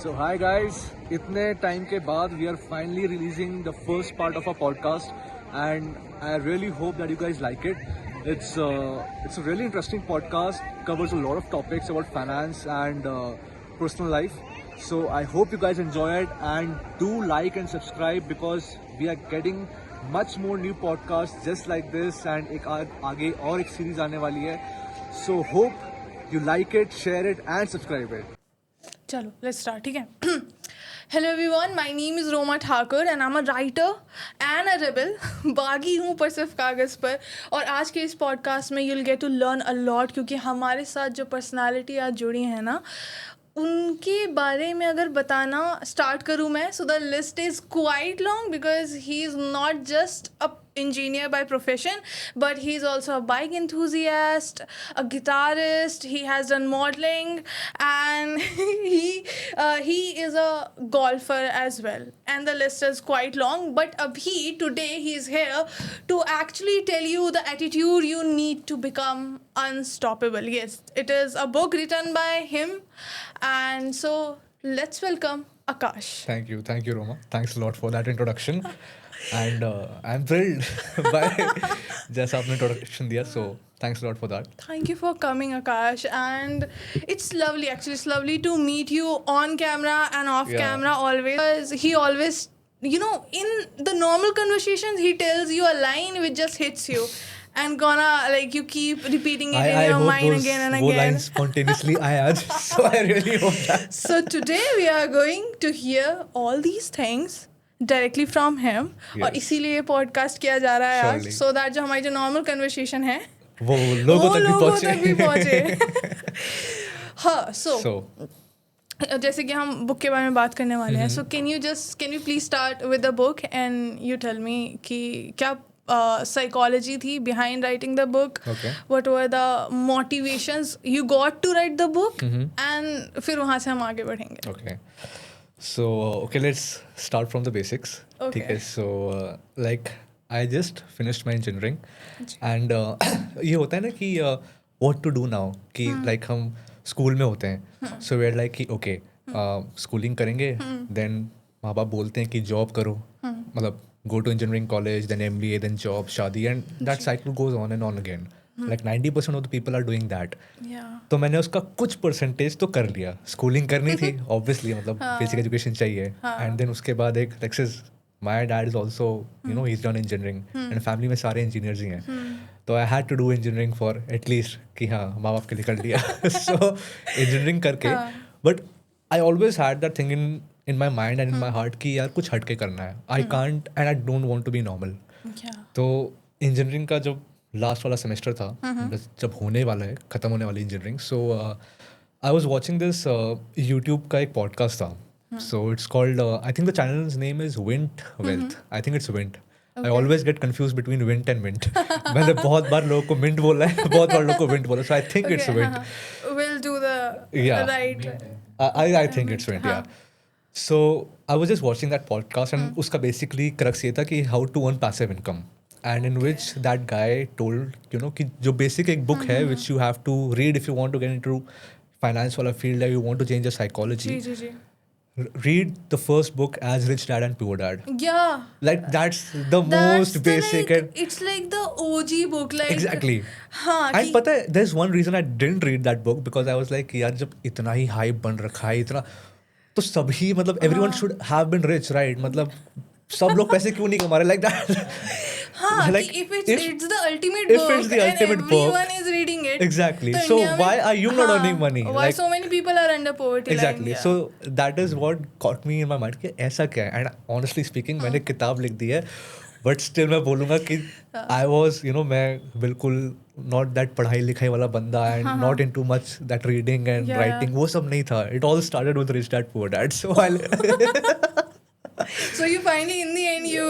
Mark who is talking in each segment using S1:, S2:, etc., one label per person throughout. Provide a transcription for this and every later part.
S1: So hi guys, इतने time के बाद we are finally releasing the first part of our podcast, and I really hope that you guys like it. It's a really interesting podcast, covers a lot of topics about finance and personal life. So I hope you guys enjoy it and do like and subscribe because we are getting much more new podcasts just like this, and एक आगे और एक series आने वाली है. So hope you like it, share it and subscribe it.
S2: चलो let's start. ठीक है. Hello everyone, my name is Roma Thakur and I am a writer and a rebel. बागी हूँ पर सिर्फ कागज़ पर. और आज के इस पॉडकास्ट में you'll get to learn a lot, क्योंकि हमारे साथ जो पर्सनालिटी आज जुड़ी हैं ना, उनके बारे में अगर बताना स्टार्ट करूँ मैं, so the list is quite long because he is not just a engineer by profession, but he's also a bike enthusiast, a guitarist. He has done modeling, and he is a golfer as well, and the list is quite long. But today he's here to actually tell you the attitude you need to become unstoppable. Yes, it is a book written by him, and so let's welcome Akash.
S3: Thank you, Roma. Thanks a lot for that introduction. And I'm thrilled by जैसा आपने introduction दिया, so thanks a lot for that.
S2: Thank you for coming, Akash, and it's lovely. Actually, it's lovely to meet you on camera and off camera always. Because he always, in the normal conversations, he tells you a line which just hits you. And you keep repeating it in your mind again and again.
S3: वो lines spontaneously आए आज, so I really hope that.
S2: So today we are going to hear all these things directly from him. और इसीलिए ये podcast किया जा रहा है आज, सो दैट जो हमारी जो नॉर्मल कन्वर्सेशन है
S3: वो लोगों तक भी
S2: पहुंचे. हाँ, सो जैसे कि हम बुक के बारे में बात करने वाले हैं, so can you please start with the book and you tell me कि क्या psychology थी behind writing the book.
S3: Okay.
S2: What were the motivations you got to write the book, and फिर वहाँ से हम आगे बढ़ेंगे.
S3: Okay. So, let's start from the basics.
S2: Okay.
S3: Okay, so, I just finished my engineering. And ये होता है ना कि what to do now, कि हम स्कूल में होते हैं. So, we're like कि okay, schooling करेंगे, then माँ बाप बोलते हैं कि जॉब करो, मतलब go to engineering college, then MBA, then job, शादी, and that cycle goes on and on again. Like 90% of the people are doing that.
S2: Yeah.
S3: तो मैंने उसका कुछ परसेंटेज तो कर लिया. स्कूलिंग करनी थी ऑब्वियसली, मतलब बेसिक एजुकेशन चाहिए. एंड देन उसके बाद एक लेक्सिस, my dad is also he is done engineering and family में सारे इंजीनियर्स ही हैं. तो I had to do engineering for at least कि हाँ माँ बाप के लिए कर लिया. सो इंजीनियरिंग करके, but I always had that thing in my mind and in my heart कि यार कुछ हटके करना है. I can't and I don't want to be normal. तो इंजीनियरिंग का जो लास्ट वाला सेमेस्टर था, जब होने वाला है, ख़त्म होने वाली engineering, so I was watching this YouTube का एक पॉडकास्ट था. So it's called, I think the channel's name is Wint Wealth. I think it's Wint. I always get confuse between Wint and Mint. मैंने बहुत बार लोगों को mint बोला है, बहुत बार लोगों को विंट बोला. So I think it's Wint.
S2: We'll do the right.
S3: I think it's Wint, yeah. So I was just watching that podcast, and उसका basically crux ये था कि how to earn passive income. And in which that guy told, कि जो basic एक book है which you have to read if you want to get into finance वाला field, or you want to change your psychology.
S2: Ji.
S3: Read the first book, As Rich Dad and Poor Dad.
S2: Yeah.
S3: Like that's the most basic.
S2: It's like the OG book. Like
S3: Exactly.
S2: हाँ.
S3: And पता है, there's one reason I didn't read that book because I was like यार जब इतना ही hype बन रखा है, इतना तो सभी, मतलब everyone should have been rich, right? मतलब सब लोग पैसे क्यों नहीं कमा रहे like that?
S2: हाँ,
S3: like
S2: if it's the ultimate
S3: if
S2: book
S3: it's the
S2: and
S3: ultimate
S2: everyone
S3: book,
S2: is reading it.
S3: Exactly.
S2: तो
S3: So
S2: India में,
S3: why are you not earning money?
S2: Why
S3: Like,
S2: so many people are under poverty
S3: exactly.
S2: line?
S3: So that is what caught me in my mind कि ऐसा क्या है. And honestly speaking, मैंने किताब लिख दी है, but still मैं बोलूँगा कि I was, मैं बिल्कुल not that पढ़ाई लिखाई वाला बंदा and not into much that reading and writing, वो सब नहीं था. It all started with Rich Dad Poor Dad. So
S2: So you finally, in the end, you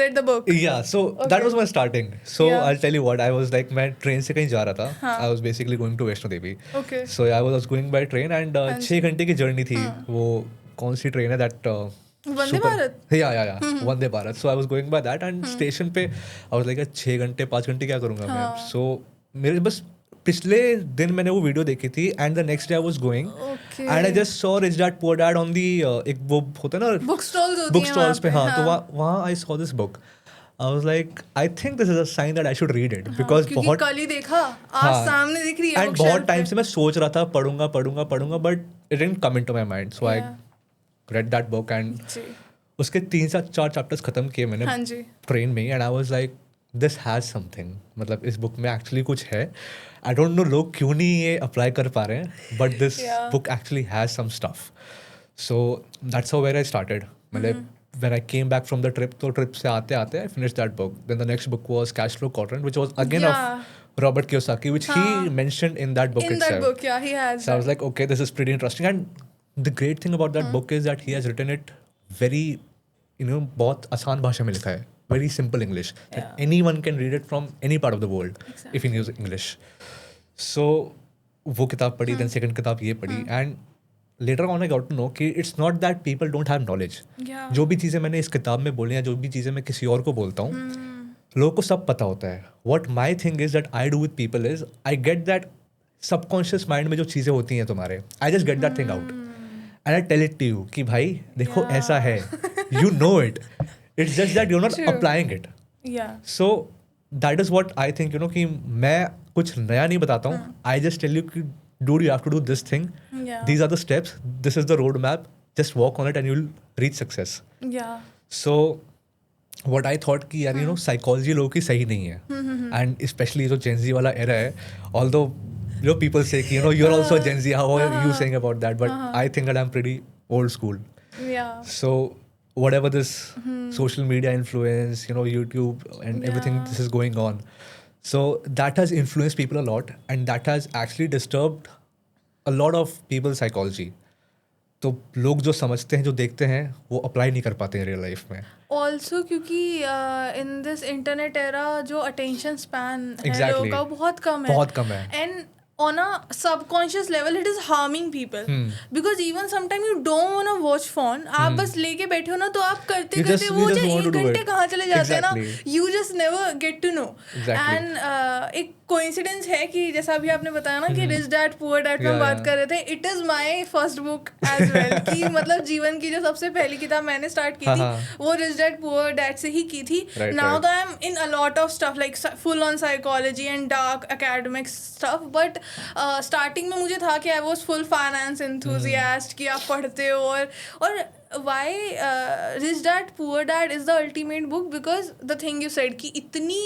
S2: read the book.
S3: Yeah, so that was my starting. So I'll tell you what, I was like, मैं train से कहीं जा रहा था. I was basically going to Vaishno Devi.
S2: Okay.
S3: So I was going by train and 6 घंटे की journey थी. वो कौन सी ट्रेन है that
S2: Vande Bharat.
S3: Yeah. Vande Bharat. So I was going by that and station पे I was like 6 घंटे 5 घंटे क्या करूँगा मैं. So मेरे बस पिछले दिन मैंने वो वीडियो देखी थी and the next day I was going
S2: Okay.
S3: And I just saw rich dad poor dad on the एक वो होता है ना
S2: बुक स्टॉल्स होती
S3: बुक
S2: हैं
S3: स्टॉल्स पे,
S2: वहाँ
S3: हाँ, तो वहाँ I saw this book. I was like I think this is a sign that I should read it because
S2: क्योंकि
S3: बहुत
S2: कल ही देखा आज
S3: हाँ.
S2: सामने दिख रही है
S3: एंड बहुत टाइम से मैं सोच रहा था पढ़ूंगा but it didn't come into my mind, so I read that book and
S2: जी
S3: उसके 3 से 4 चैप्टर्स खत्म किए मैंने
S2: हाँ जी
S3: ट्रेन में and I was like this has something, मतलब इस बुक में एक्चुअली कुछ है. आई डोंट नो लोग क्यों नहीं ये अप्लाई कर पा रहे हैं but this
S2: Yeah.
S3: Book actually has some stuff. So that's how where I started. मतलब when I came back from the trip, तो ट्रिप से आते आते I finished that book. Then the next book was Cash Flow Quadrant, which was again
S2: Yeah.
S3: of Robert Kiyosaki, which he mentioned in that book
S2: in
S3: itself.
S2: that book yeah he has
S3: So I was like, okay, this is pretty interesting. And the great thing about that book is that he has written it very, बहुत आसान भाषा में लिखा है. Very simple English. That anyone can read it from any part of the world if he knows English. So वो किताब पढ़ी, then second किताब ये पढ़ी, and later on I got to know कि it's not that people don't have knowledge.
S2: yeah
S3: जो भी चीज़ें मैंने इस किताब में बोली हैं, जो भी चीज़ें मैं किसी और को बोलता हूँ, लोगों को सब पता होता है. What my thing is that I do with people is I get that subconscious mind में जो चीज़ें होती हैं तुम्हारे, I just get that thing out and I tell it to you कि भाई देखो ऐसा है, you know it. It's just that you're not
S2: True.
S3: applying it.
S2: yeah
S3: So that is what I think, कि मैं कुछ नया नहीं बताता हूँ. I just tell you कि dude, you have to do this thing.
S2: yeah
S3: These are the steps. This is the roadmap. Just walk on it and you'll reach success.
S2: yeah
S3: So what I thought कि यार psychology लोगों की सही नहीं है. And especially जो Gen Z वाला era है, although people say कि you're also a Gen Z, how are you saying about that? But I think that I'm pretty old school.
S2: yeah
S3: So whatever this social media influence, YouTube and everything
S2: Yeah.
S3: this is going on. So that has influenced people a lot and that has actually disturbed a lot of people's psychology. तो लोग जो समझते हैं, जो देखते हैं, वो apply नहीं कर पाते हैं रियल लाइफ में.
S2: ऑल्सो क्योंकि इन दिस इंटरनेट एरा जो अटेंशन स्पैन है
S3: Exactly.
S2: लोगों का वो बहुत कम है
S3: बहुत कम है.
S2: And on a subconscious level it is harming people because even sometimes you don't want to watch phone आप बस लेके बैठे हो ना तो आप करते
S3: You
S2: करते
S3: just-
S2: वो
S3: you
S2: जो
S3: just want
S2: एक
S3: to do
S2: घंटे
S3: it.
S2: कहाँ चले जाते हैं ना
S3: Exactly.
S2: you just never get to know
S3: Exactly.
S2: and एक कोइंसिडेंस है कि जैसा अभी आपने बताया ना कि रिच डैड पुअर डैड पे हम
S3: Yeah,
S2: बात
S3: yeah.
S2: कर रहे थे it is my first book as well कि मतलब जीवन की जो सबसे पहली किताब मैंने स्टार्ट की थी वो रिच डैड पुअर डैड से ही की थी.
S3: Right,
S2: now
S3: right.
S2: The I am in a lot of stuff like full on psychology and dark academic stuff but starting में मुझे था कि I was full finance enthusiast कि आप पढ़ते हो और why Rich Dad Poor Dad is the ultimate book because the thing you said कि इतनी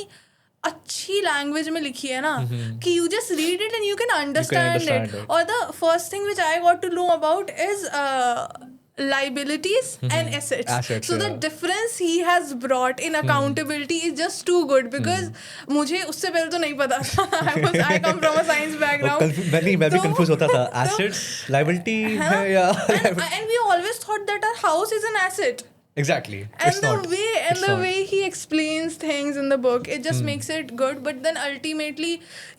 S2: अच्छी लैंग्वेज में लिखी है ना कि you just read it and you can understand
S3: understand
S2: it
S3: it.
S2: और the first thing which I got to know about is liabilities and assets. So the difference he has brought in accountability is just too good because मुझे उससे पहले तो नहीं पता था. I come from a science background.
S3: मैं भी
S2: तो-
S3: कंफ्यूज होता था.
S2: तो-
S3: Assets, liability
S2: हाँ?
S3: है या
S2: and we always thought that our house is an asset.
S3: exactly.
S2: And
S3: It's not. It's not.
S2: way he explains things in the book, it just makes it good. But then ultimately,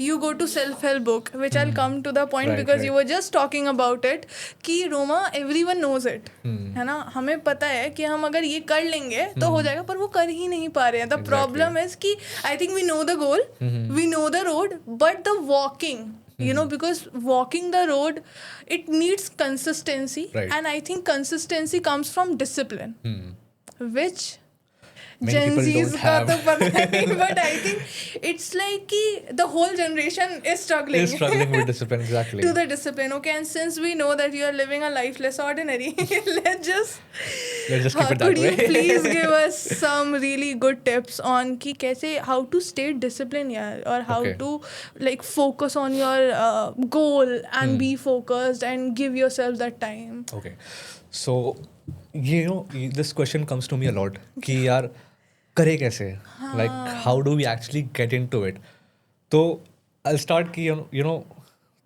S2: you go to self-help book, which I'll come to the point
S3: Right,
S2: because
S3: right.
S2: you were just talking about it. कि Roma, everyone knows it, है ना? हमें पता है कि हम अगर ये कर लेंगे तो हो जाएगा, पर वो कर ही नहीं पा रहे हैं. The problem is कि I think we know the goal, we know the road, but the walking. Because walking the road, it needs consistency.
S3: Right.
S2: And I think consistency comes from discipline, which
S3: Many
S2: Gen
S3: people
S2: Z's
S3: don't
S2: का
S3: have.
S2: तो पता नहीं, but I think it's like कि the whole generation is struggling.
S3: Is struggling with discipline, exactly.
S2: to the discipline. Okay, and since we know that you are living a life less ordinary, let's just
S3: keep it that
S2: could you
S3: way.
S2: please give us some really good tips on कि कैसे how to stay disciplined यार और how
S3: Okay.
S2: to like focus on your goal and be focused and give yourself that time.
S3: Okay. So, this question comes to me a lot कि यार करे कैसे? Like, how do we actually get into it? तो I'll start कि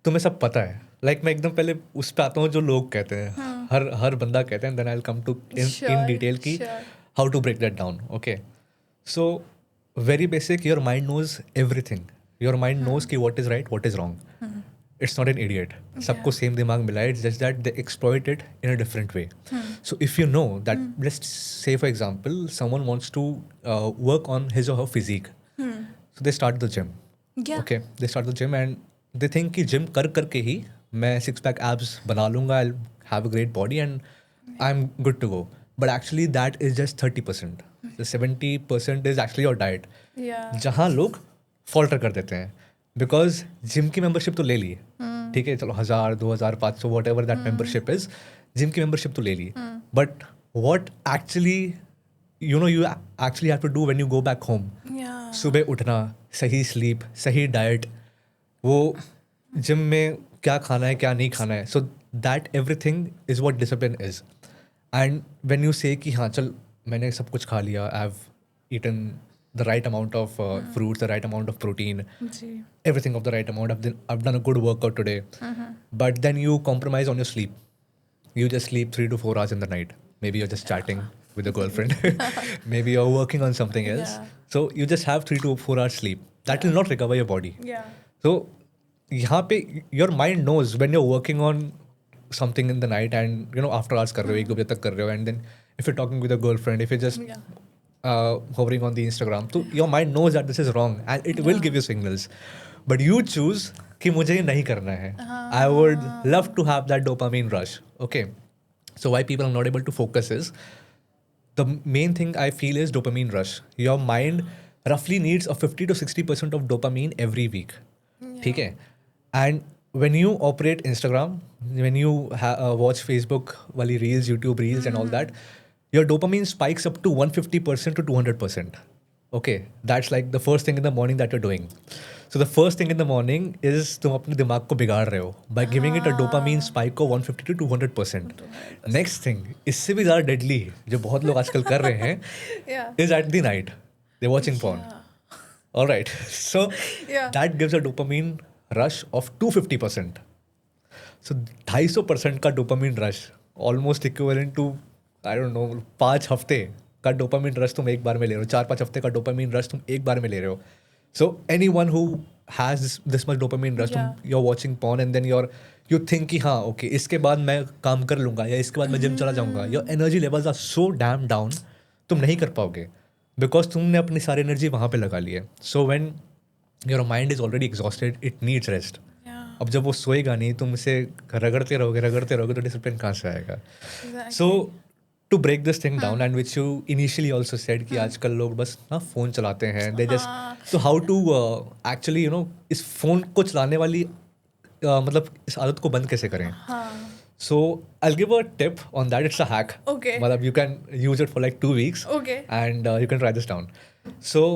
S3: तुम्हें सब पता है. Like मैं एकदम पहले उस पे आता हूँ जो लोग कहते हैं. हर बंदा कहते हैं. Then I'll come to in detail कि how to break that down. Okay. So very basic. Your mind knows everything. Your mind knows कि what is right, what is wrong. It's not an idiot. सबको same दिमाग मिला है. It's just that they exploit it in a different way. So if you know that, let's say for example, someone wants to work on his or her physique. So they start the gym.
S2: Yeah.
S3: Okay, they start the gym and they think कि gym कर करके ही मैं six pack abs बना लूंगा, I have a great body and I am good to go. But actually that is just 30%. The 70% is actually your diet,
S2: Yeah.
S3: जहाँ लोग falter कर देते हैं. बिकॉज जिम की मेंबरशिप तो ले ली, ठीक है, चलो 1000, 2000, 500 whatever that membership is, gym की मेंबरशिप तो ले ली. But what actually you actually have to do when you go back home,
S2: Yeah.
S3: सुबह उठना, सही स्लीप, सही डाइट, वो जिम में क्या खाना है क्या नहीं खाना है. So that everything is what discipline is. And when you say कि हाँ चल मैंने सब कुछ खा लिया, I have eaten the right amount of fruits, the right amount of protein,
S2: जी.
S3: everything of the right amount. I've done a good workout today. But then you compromise on your sleep. You just sleep 3 to 4 hours in the night. Maybe you're just chatting with a girlfriend. Maybe you're working on something else.
S2: Yeah.
S3: So you just have 3 to 4 hours sleep. That will not recover your body.
S2: Yeah.
S3: So यहाँ पे your mind knows when you're working on something in the night and after hours कर रहे हो, 1 बजे तक कर रहे हो, and then if you're talking with a girlfriend, if you're just
S2: Yeah.
S3: hovering on the Instagram, so your mind knows that this is wrong and it will give you signals. But you choose कि मुझे ये नहीं करना है. I would love to have that dopamine rush. Okay. So why people are not able to focus is, the main thing I feel is dopamine rush. Your mind roughly needs a 50 to 60% of dopamine every week. ठीक है. And when you operate Instagram, when you watch Facebook वाली reels, YouTube reels and all that, your dopamine spikes up to 150% to 200%. Okay, that's like the first thing in the morning that you're doing. So the first thing in the morning is तुम अपने दिमाग को बिगाड़ रहे हो by giving it a dopamine spike of 150 to 200%. Next thing, इससे भी ज़्यादा deadly जो बहुत लोग आजकल कर रहे हैं
S2: Yeah.
S3: is at the night. They're watching porn. All right. So
S2: Yeah.
S3: that gives a dopamine rush of 250%. So 250% का dopamine rush almost equivalent to I don't know 5 हफ्ते का dopamine rush तुम एक बार में ले रहे हो, 4-5 हफ्ते का dopamine rush तुम एक बार में ले रहे हो. So anyone who has this much dopamine rush,
S2: Yeah.
S3: you're watching porn and then you think कि हाँ okay इसके बाद मैं काम कर लूँगा या इसके बाद मैं जिम चला जाऊँगा. Your energy levels are so damn down, तुम नहीं कर पाओगे because तुमने अपनी सारी एनर्जी वहाँ पे लगा ली है. So when your mind is already exhausted, it needs rest.
S2: Yeah.
S3: अब जब वो सोएगा नहीं, तुम इसे रगड़ते रहोगे तो डिसिप्लिन कहाँ से आएगा.
S2: Exactly.
S3: So to break this thing down, and which you initially also said कि आजकल लोग बस ना फ़ोन चलाते हैं, they just so how to actually इस फ़ोन को चलाने वाली मतलब इस आदत को बंद कैसे करें.
S2: हाँ.
S3: So I'll give a tip on that. It's a hack.
S2: Okay.
S3: मतलब you can use it for like 2 weeks.
S2: Okay.
S3: And you can try this down. So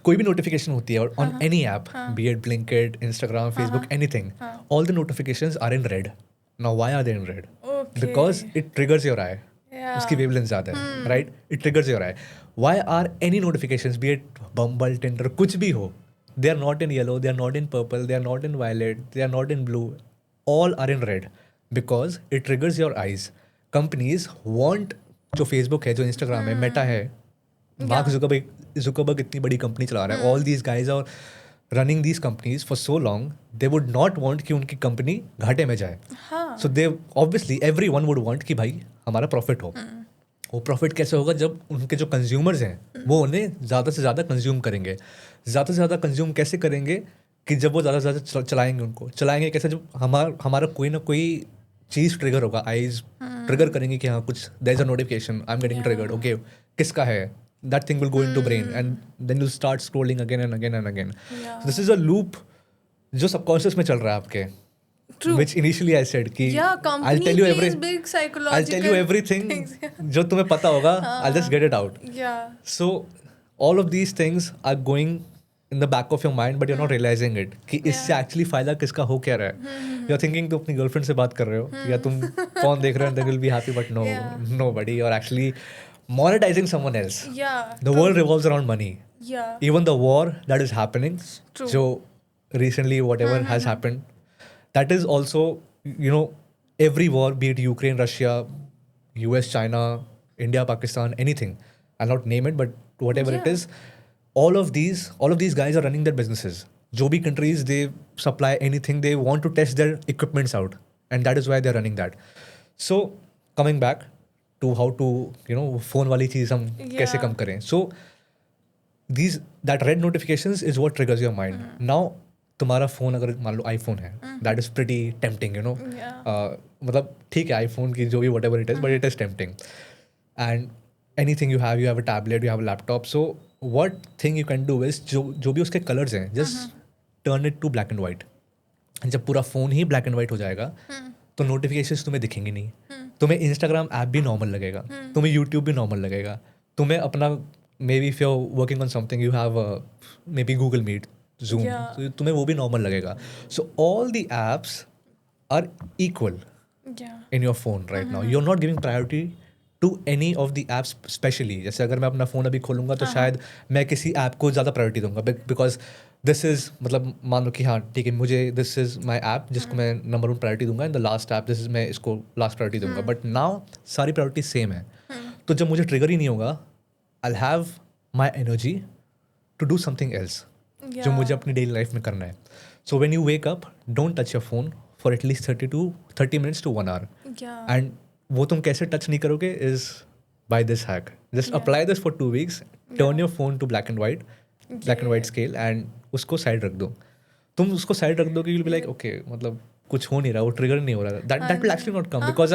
S3: कोई भी notification होती है on any app, be it Blinkit, Instagram, Facebook, anything, all the notifications are in red. Now why are they in red?
S2: Okay.
S3: Because it triggers your eye.
S2: Yeah.
S3: उसकी wavelength ज़्यादा है, right? It triggers your eye. Why are any notifications, be it Bumble, Tinder, कुछ भी हो, they are not in yellow, they are not in purple, they are not in violet, they are not in blue, all are in red because it triggers your eyes. Companies want, जो Facebook है, जो Instagram है, Meta है, mark Zuckerberg इतनी बड़ी company चला रहा है, all these guys are running these companies for so long, they would not want कि उनकी कंपनी घाटे में जाए.
S2: हाँ.
S3: So they obviously everyone would want कि भाई हमारा प्रॉफिट हो. वो प्रॉफिट कैसे होगा जब उनके जो कंज्यूमर्स हैं वो उन्हें ज़्यादा से ज़्यादा कंज्यूम करेंगे. ज़्यादा से ज़्यादा कंज्यूम कैसे करेंगे कि जब वो ज़्यादा से ज़्यादा चलाएंगे उनको. चलाएंगे कैसे, जब हमारा कोई ना कोई चीज़ ट्रिगर होगा, आईज ट्रिगर करेंगे कि हाँ कुछ there is a notification, I am getting triggered, okay किसका है, that thing will go into brain and then you'll start scrolling again and again and again.
S2: Yeah.
S3: So this is a loop जो subconscious में चल रहा है आपके.
S2: True.
S3: Which initially I said कि
S2: Yeah, company plays big psychological
S3: I'll tell you everything
S2: things.
S3: जो तुम्हें पता होगा, I'll just get it out.
S2: Yeah.
S3: So all of these things are going in the back of your mind but you're not realizing it कि इससे actually फायदा किसका हो क्या रहा है. You're thinking तुम अपनी गर्लफ्रेंड से बात कर रहे हो या तुम फोन देख रहे हो and then you'll be happy but no, nobody. You're actually monetizing someone else.
S2: Yeah.
S3: The world revolves around money.
S2: Yeah.
S3: Even the war that is happening,
S2: True.
S3: so recently whatever has happened, that is also, every war, be it Ukraine, Russia, US, China, India, Pakistan, anything, I'll not name it, but whatever it is, all of these guys are running their businesses. जो भी countries, they supply anything, they want to test their equipments out, and that is why they're running that. So coming back to how to phone वाली चीज़ हम कैसे कम करें. So that red notifications is what triggers your mind. Now तुम्हारा phone अगर मान लो iPhone है, that is pretty tempting, you know. मतलब ठीक है आईफोन की जो भी whatever it is, but it is tempting. And anything you have a tablet, you have a laptop, so what thing you can do is जो भी उसके colours हैं, just turn it to black and white. जब पूरा phone ही black and white हो जाएगा तो नोटिफिकेशंस तुम्हें दिखेंगी नहीं. तुम्हें इंस्टाग्राम ऐप भी नॉर्मल लगेगा, तुम्हें यूट्यूब भी नॉर्मल लगेगा, तुम्हें अपना maybe if you are working on something you have maybe Google Meet, Zoom, तो तुम्हें वो भी नॉर्मल लगेगा. So all the apps are equal in your phone right now. You're not giving priority to any of the apps specially. जैसे अगर मैं अपना phone अभी खोलूँगा तो शायद मैं किसी ऐप को ज़्यादा प्रायोरिटी दूंगा बिकॉज दिस इज़ मतलब मान लो कि हाँ ठीक है मुझे दिस इज़ माई ऐप जिसको मैं नंबर 1 प्रायोरिटी दूंगा, and the last app this is मैं इसको लास्ट प्रायोरिटी दूंगा. बट नाउ सारी प्रायोरिटी सेम है. तो जब मुझे ट्रिगर ही नहीं होगा, I have my energy to do something else जो मुझे अपनी डेली लाइफ में करना है. So when you wake up, don't touch your phone for at least 30 minutes to 1 hour. And वो तुम कैसे टच नहीं करोगे is by this hack. Just apply this for 2 weeks, turn your phone to black and white scale, एंड उसको side रख दो. तुम उसको साइड रख दो कि you will be like okay मतलब कुछ हो नहीं रहा, वो ट्रिगर नहीं हो रहा. That will actually not come because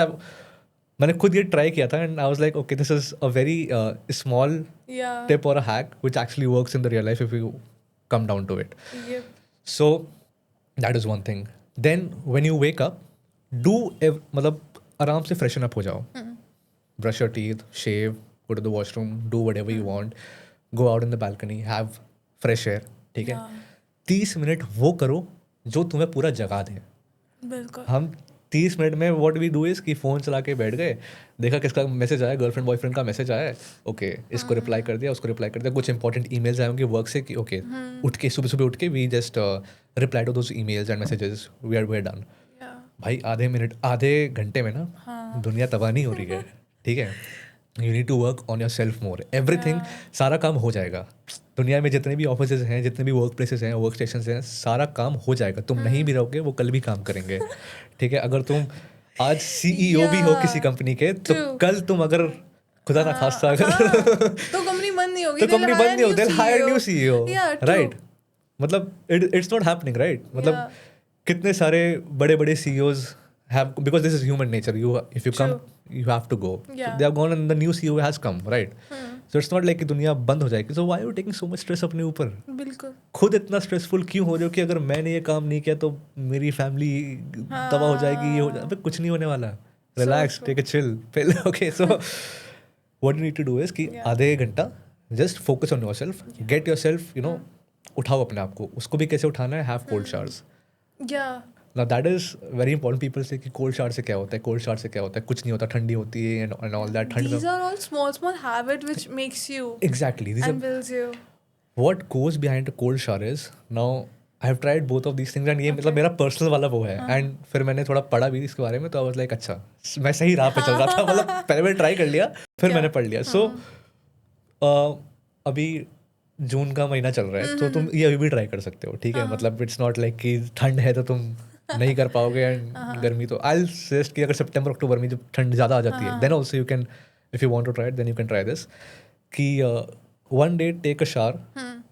S3: मैंने खुद ये ट्राई किया था and I was like okay this is a very small tip और a hack which actually works in the real life if you come down to it. So that is one thing. Then when you wake up, मतलब आराम से freshen up हो जाओ, brush your teeth, shave, go to the washroom, do what ever you want, go out in the balcony, have fresh air. ठीक है, 30 minute वो करो जो तुम्हें पूरा जगा दे.
S2: बिल्कुल.
S3: हम 30 मिनट में व्हाट वी डू इज़ कि फ़ोन चला के बैठ गए, देखा किसका मैसेज आया, गर्लफ्रेंड बॉयफ्रेंड का मैसेज आया, ओके इसको रिप्लाई कर दिया, उसको रिप्लाई कर दिया. कुछ इंपॉर्टेंट ईमेल्स आए होंगे वर्क से कि ओके उठ के सुबह उठ के we just reply to those emails and messages, we are done. भाई आधे घंटे में ना दुनिया तबाह नहीं हो रही है. ठीक है, you need to work on yourself more. Everything, सारा काम हो जाएगा. दुनिया में जितने भी ऑफिस हैं, जितने भी वर्क प्लेसेस हैं, वर्क स्टेशन हैं, सारा काम हो जाएगा. तुम नहीं भी रहोगे वो कल भी काम करेंगे. ठीक है, अगर तुम आज CEO भी हो किसी कंपनी के तो कल तुम अगर खुदा ना खास्ता अगर
S2: तो कंपनी बंद नहीं होगी,
S3: तो कंपनी बंद नहीं होती, हायर न्यू CEO, राइट. मतलब इट्स नॉट हैपनिंग, राइट. मतलब कितने सारे बड़े बड़े CEOs have, because this is human nature, if you come you have to go. So they have gone and the new CEO has come, right. So it's not like कि दुनिया बंद हो जाएगी. So why are you taking so much stress अपने ऊपर?
S2: बिल्कुल.
S3: खुद इतना स्ट्रेसफुल क्यों हो रहे हो कि अगर मैंने ये काम नहीं किया तो मेरी फैमिली तबाह हो जाएगी, ये हो जाएगा. कुछ नहीं होने वाला. Relax, take a chill. पहले okay, so what you need to do is कि आधे घंटा just focus on yourself, get yourself, you know, उठाओ अपने आप को. उसको भी कैसे उठाना है, have cold showers. Now that is very important. People say कि cold shower से क्या होता है, cold shower से क्या होता है, कुछ नहीं होता, ठंडी होती है and all that.
S2: These are all small habits which makes you
S3: exactly
S2: and builds you.
S3: What goes behind a cold shower is, now I have tried both of these things and ये मतलब मेरा personal वाला वो है. And फिर मैंने थोड़ा पढ़ा भी इसके बारे में, तो I was like अच्छा मैं सही राह पे चल रहा था. मतलब पहले मैंने ट्राई कर लिया, फिर मैंने पढ़ लिया. So अभी जून का महीना चल रहा है तो तुम ये अभी भी ट्राई कर सकते हो. ठीक है, मतलब इट्स नॉट लाइक कि ठंड है तो तुम नहीं कर पाओगे एंड गर्मी. तो आई सजेस्ट कि अगर सितंबर अक्टूबर में जब ठंड ज़्यादा आ जाती है, then also you can, if you want to try it, then you can try this कि one day take a shower,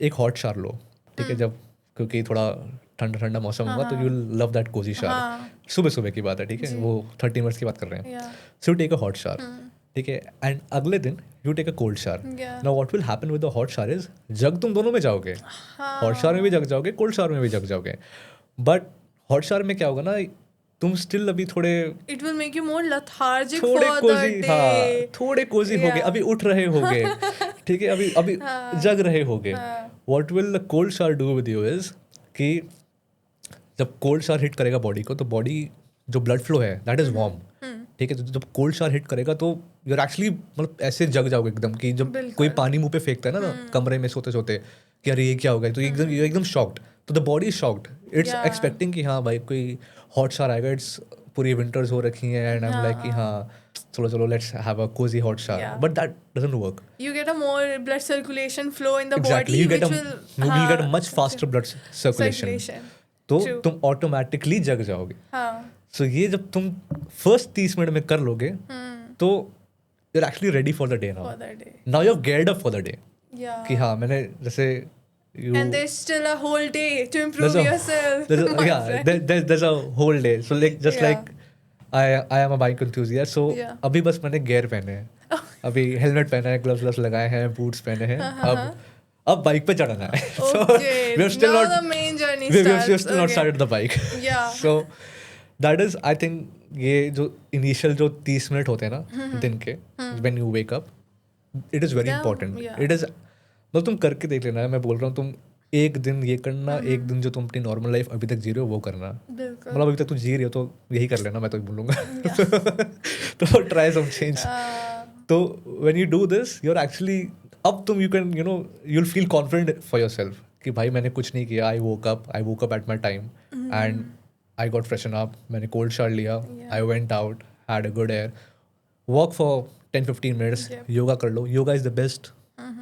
S3: एक हॉट शावर लो. ठीक है, जब क्योंकि थोड़ा ठंडा मौसम होगा तो you will love that cozy shower. सुबह की बात है, ठीक है, वो 30 मिनट्स की बात कर रहे हैं. So take a hot shower. ठीक है, एंड अगले दिन you take a cold shower. Now what will happen with the hot shower is, जग तुम दोनों में जाओगे. हॉट शावर में भी जग जाओगे, कोल्ड शावर में भी जग जाओगे. बट हॉट शावर में क्या होगा ना, तुम स्टिल अभी थोड़े,
S2: it will make you more lethargic
S3: थोड़े
S2: for
S3: कोजी,
S2: the day.
S3: हाँ, थोड़े कोजी होगे, अभी उठ रहे होगे. ठीक है, अभी जग रहे होगे. What will the cold shower do with you is कि जब कोल्ड शावर हिट करेगा बॉडी को, तो बॉडी जो ब्लड फ्लो है दैट इज वार्म. ठीक है, तो जब कोल्ड शावर हिट करेगा तो यू आर एक्चुअली मतलब ऐसे जग जाओगे एकदम कि जब कोई पानी मुंह पे फेंकता है ना कमरे में सोते सोते कि अरे ये क्या हो गया, तो एकदम शॉक्ड. तो the body is shocked, it's expecting कि हाँ भाई कोई हॉट शावर आएगा. इट्स पूरी विंटर्स हो रखी हैं एंड आई एम लाइक कि हाँ चलो let's have a cosy hot shower. But that doesn't work.
S2: You get a more blood circulation flow in the
S3: Exactly.
S2: body,
S3: You get a much faster blood circulation. तो तुम automatically जग जाओगे. सो ये जब तुम first 30 minute में कर लोगे तो you are actually ready for the day. Now you have geared up for the day कि हाँ मैंने जैसे
S2: And there's still a whole day to improve yourself.
S3: there's a whole day. So like just
S2: Yeah.
S3: like I am a bike enthusiast. So
S2: Yeah.
S3: अभी बस मैंने gear पहने हैं, अभी helmet पहना है, gloves लगाए हैं, boots पहने हैं, अब बाइक पे चढ़ना है. So
S2: Okay.
S3: we have still
S2: Now
S3: not
S2: the main journey
S3: we have
S2: starts.
S3: still not
S2: Okay.
S3: started the bike.
S2: Yeah.
S3: So that is I think ये जो initial जो 30 मिनट होते हैं ना दिन के when you wake up, it is very
S2: Yeah,
S3: important.
S2: yeah.
S3: It is मतलब तुम करके देख लेना है. मैं बोल रहा हूँ तुम एक दिन ये करना, एक दिन जो तुम अपनी नॉर्मल लाइफ अभी तक जी रहे हो वो करना.
S2: बिल्कुल.
S3: मतलब अभी तक तुम जी रही हो तो यही कर लेना, मैं तो बोलूँगा. तो ट्राई सम चेंज. तो when you do this you are actually अब तुम you can you'll feel confident for yourself कि भाई मैंने कुछ नहीं किया. I woke up at my time and I got freshen up. मैंने cold shower लिया. I went out, had a good air. Walk for 10-15 minutes.
S2: Yep.
S3: Yoga कर लो. Yoga is the best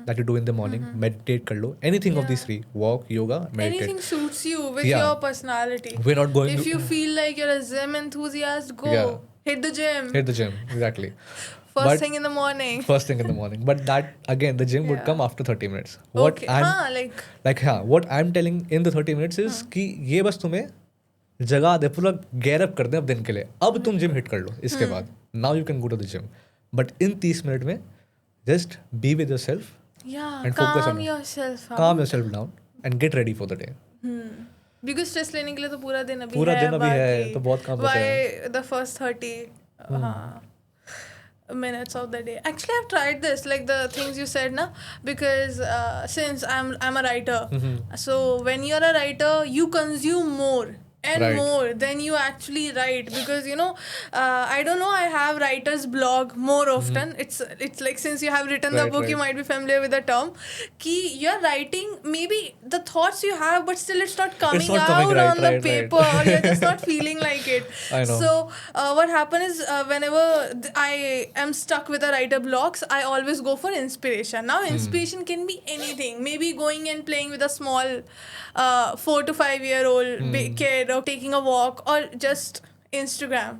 S3: that you do in the morning. Meditate कर लो. Anything of these three. Walk, yoga, meditate.
S2: Anything suits you with
S3: Yeah.
S2: your personality.
S3: We're not going
S2: If
S3: to
S2: you feel like you're a gym enthusiast, go.
S3: Yeah.
S2: Hit the gym.
S3: hit the gym. Exactly.
S2: First
S3: but-
S2: thing in the morning.
S3: First thing in the morning. But that again, the gym would
S2: Yeah.
S3: come after 30 minutes. What
S2: Okay.
S3: I'm
S2: Like
S3: हाँ what I'm telling in the 30 minutes is कि ये बस तुम्हें जगा दे, पूरा gear up कर दे अब दिन के लिए. अब तुम जिम हिट कर लो इसके बाद. Now you can go to the gym. But in 30 minute में just be with yourself,
S2: yeah,
S3: And focus
S2: calm
S3: on it.
S2: yourself.
S3: calm yourself down and get ready for the day.
S2: Because stress लेने के लिए तो पूरा दिन अभी
S3: पूरा
S2: है.
S3: दिन अभी है,
S2: बाकी
S3: तो बहुत काम बचा है.
S2: Why the first 30 minutes of the day? Actually, I've tried this, like the things you said, na. Because since I'm a writer, so when you're a writer, you consume more and
S3: Right.
S2: more than you actually write. Because I don't know, I have writer's blog more often. It's like, since you have written the
S3: Right,
S2: book, you
S3: right.
S2: might be familiar with the term. Ki you're writing maybe the thoughts you have, but still it's not coming
S3: not
S2: out
S3: coming right,
S2: on the
S3: right, right.
S2: paper, or you're just not feeling like it.
S3: I know.
S2: So what happened is, whenever I am stuck with a writer blocks, I always go for inspiration. Now inspiration can be anything. Maybe going and playing with a small 4 to 5 year old kid, or taking a walk, or just Instagram,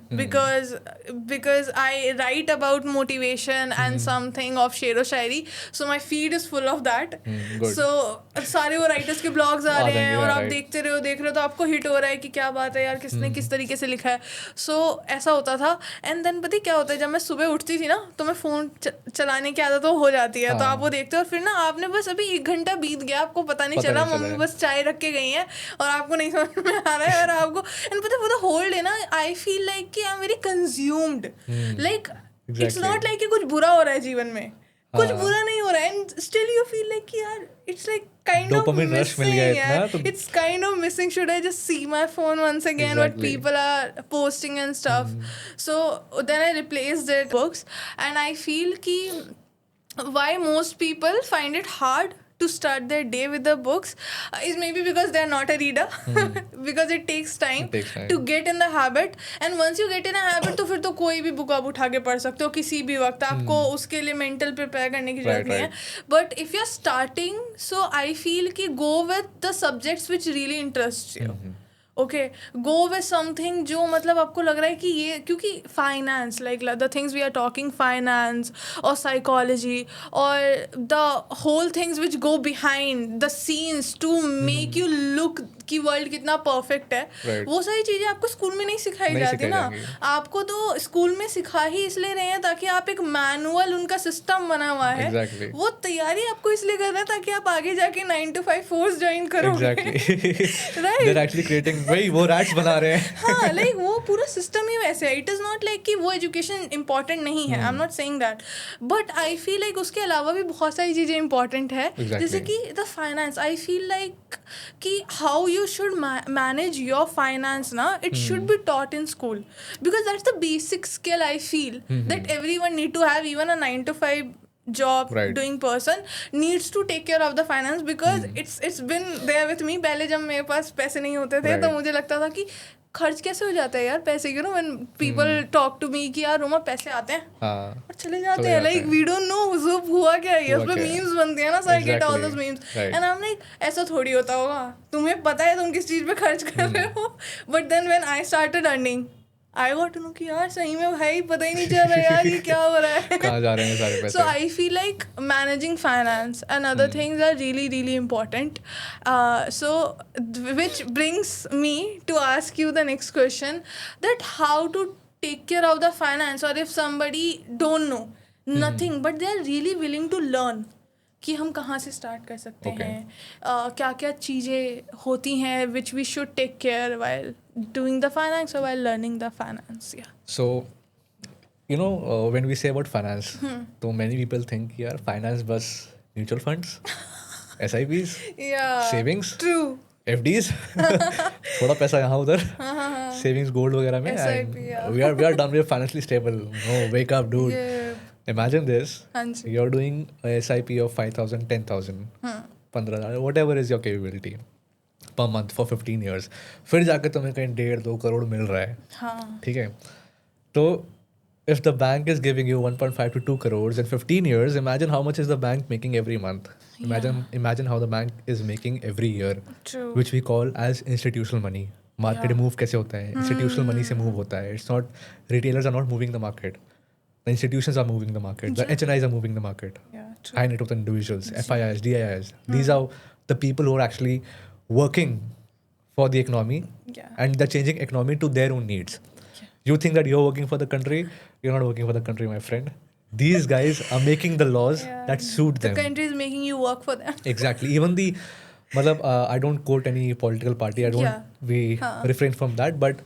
S2: because I write about motivation and something of शेरो शायरी, so my feed is full of that.
S3: Good.
S2: So सारे वो writers के blogs आ रहे हैं,
S3: जाएंगे,
S2: और आप
S3: right.
S2: देख रहे हो तो आपको हिट हो रहा है कि क्या बात है यार, किसने किस तरीके से लिखा है. सो ऐसा होता था. एंड देन पता है क्या होता है, जब मैं सुबह उठती थी ना, तो मैं फ़ोन चलाने की आदत हो जाती है. तो आप वो देखते हो, और फिर ना आपने बस अभी 1 घंटा बीत गया, आपको पता नहीं चला. मम्मी बस चाय रख के गई हैं और आपको नहीं समझ में आ रहा है. और आपको एंड पता है वो होल डे ना, आई फील लाइक कि I am very consumed. Like it's not like कि कुछ बुरा हो रहा है जीवन में, कुछ बुरा नहीं हो रहा है, and still you feel like कि यार it's like kind
S3: Dopamine
S2: of
S3: rush मिल गया
S2: missing,
S3: इतना,
S2: यार.
S3: तो-
S2: It's kind of missing. Should I just see my phone once again, what
S3: Exactly.
S2: people are posting and stuff? So then I replaced it with books, and I feel ki why most people find it hard to start their day with the books is maybe because they're not a reader. Because it takes time to get in the habit, and once you get in a habit, तो फिर तो कोई भी book आप उठा के पढ़ सकते हो किसी भी वक्त. आपको उसके लिए मेंटल प्रिपेयर करने की जरूरत नहीं है. But if you are starting, so I feel कि go with the subjects which really interest you. Okay, go with something जो मतलब आपको लग रहा है कि ये, क्योंकि finance, like the things we are talking, finance और साइकोलॉजी और the whole things which go behind the scenes to make you look कि वर्ल्ड कितना परफेक्ट है.
S3: Right.
S2: वो सारी चीज़ें आपको स्कूल में नहीं सिखाई जाती ना. आपको तो स्कूल में सिखा ही इसलिए रहे हैं ताकि आप एक मैनुअल, उनका सिस्टम बना हुआ है.
S3: Exactly.
S2: वो तैयारी आपको इसलिए कर रहे हैं ताकि आप आगे जाके 9 to 5 फोर्स ज्वाइन करो.
S3: Exactly.
S2: Right.
S3: They're actually creating वही वो रैट्स बना रहे हैं.
S2: हाँ, लाइक वो पूरा सिस्टम ही वैसे है. इट इज़ नॉट लाइक कि वो एजुकेशन इंपॉर्टेंट नहीं है. आई am not saying that, but I feel like उसके अलावा भी बहुत सारी चीज़ें इंपॉर्टेंट है. जैसे कि the finance, I feel like कि how you should manage your finance now, it should be taught in school, because that's the basic skill I feel that everyone need to have. Even a 9 to 5 job doing person needs to take care of the finance, because it's been there with me. पहले जब मेरे पास पैसे नहीं होते थे तो मुझे लगता था कि खर्च कैसे हो जाता है यार पैसे. when people talk to me कि यार रोमा पैसे आते हैं और चले जाते हैं, like we don't know ज़ुब हुआ क्या है. उस पे memes बनते हैं ना, so I get all those memes and I'm like ऐसा थोड़ी होता होगा, तुम्हें पता है तुम किस चीज़ पे खर्च कर रहे हो. But then when I started earning, I got to know कि यार सही में भाई पता ही नहीं चल रहा यार ये क्या हो रहा है.
S3: कहाँ जा रहे हैं सारे पैसे?
S2: So I feel like managing finance and other things are really, really important. Which brings me to ask you the next question, that how to take care of the finance, or if somebody don't know nothing but they are really willing to learn, कि हम कहाँ से start कर सकते हैं, क्या क्या चीज़ें होती हैं which we should take care while doing the finance or while learning the finance. Yeah.
S3: So, you know, when we say about finance, तो many people think यार finance बस mutual funds, SIPs,
S2: Yeah.
S3: savings,
S2: True.
S3: FDs, थोड़ा पैसा यहाँ उधर, savings gold वगैरह में,
S2: SIP,
S3: and
S2: yeah.
S3: we are done. We are financially stable. No, wake up, dude.
S2: Yeah.
S3: Imagine this.
S2: हाँ जी.
S3: You're doing a SIP of 5,000, 10,000, 15,000, whatever is your capability per month for 15 years. फिर जाके तुम्हें कहीं 1.5-2 करोड़ मिल रहा है.
S2: हाँ.
S3: ठीक है. तो if the bank is giving you 1.5 to 2 crores in 15 years, imagine how much is the bank making every month. Imagine how the bank is making every year,
S2: True.
S3: which we call as institutional money. Market move कैसे होता है? Institutional money से move होता है. It's not, retailers are not moving the market. The institutions are moving the market. The HNIs are moving the market.
S2: Yeah. True.
S3: High net worth individuals, FIIs, DIIs. These are the people who are actually working for the economy,
S2: Yeah.
S3: and they're changing economy to their own needs. You think that you're working for the country? You're not working for the country, my friend. These guys are making the laws
S2: Yeah.
S3: that suit
S2: The
S3: them.
S2: country is making you work for them.
S3: Exactly. Even the, I don't quote any political party. I don't. We refrain from that. But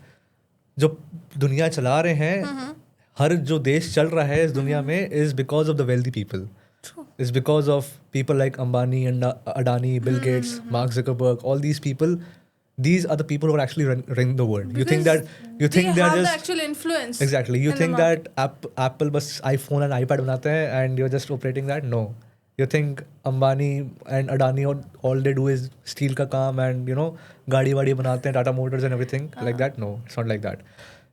S3: जो दुनिया चला रहे हैं, हर जो देश चल रहा है इस दुनिया में is because of the wealthy people.
S2: True.
S3: It's because of people like Ambani and Adani, Bill Gates, Mark Zuckerberg. All these people, these are the people who are actually running the world. You think that
S2: they
S3: they're
S2: have
S3: just
S2: the actual influence.
S3: exactly. You
S2: in the
S3: think
S2: market.
S3: that Apple बस iPhone and iPad बनाते हैं and you're just operating that? No. You think Ambani and Adani all they do is steal का काम and गाड़ी वाड़ी बनाते हैं, Tata Motors and everything like that? No, it's not like that.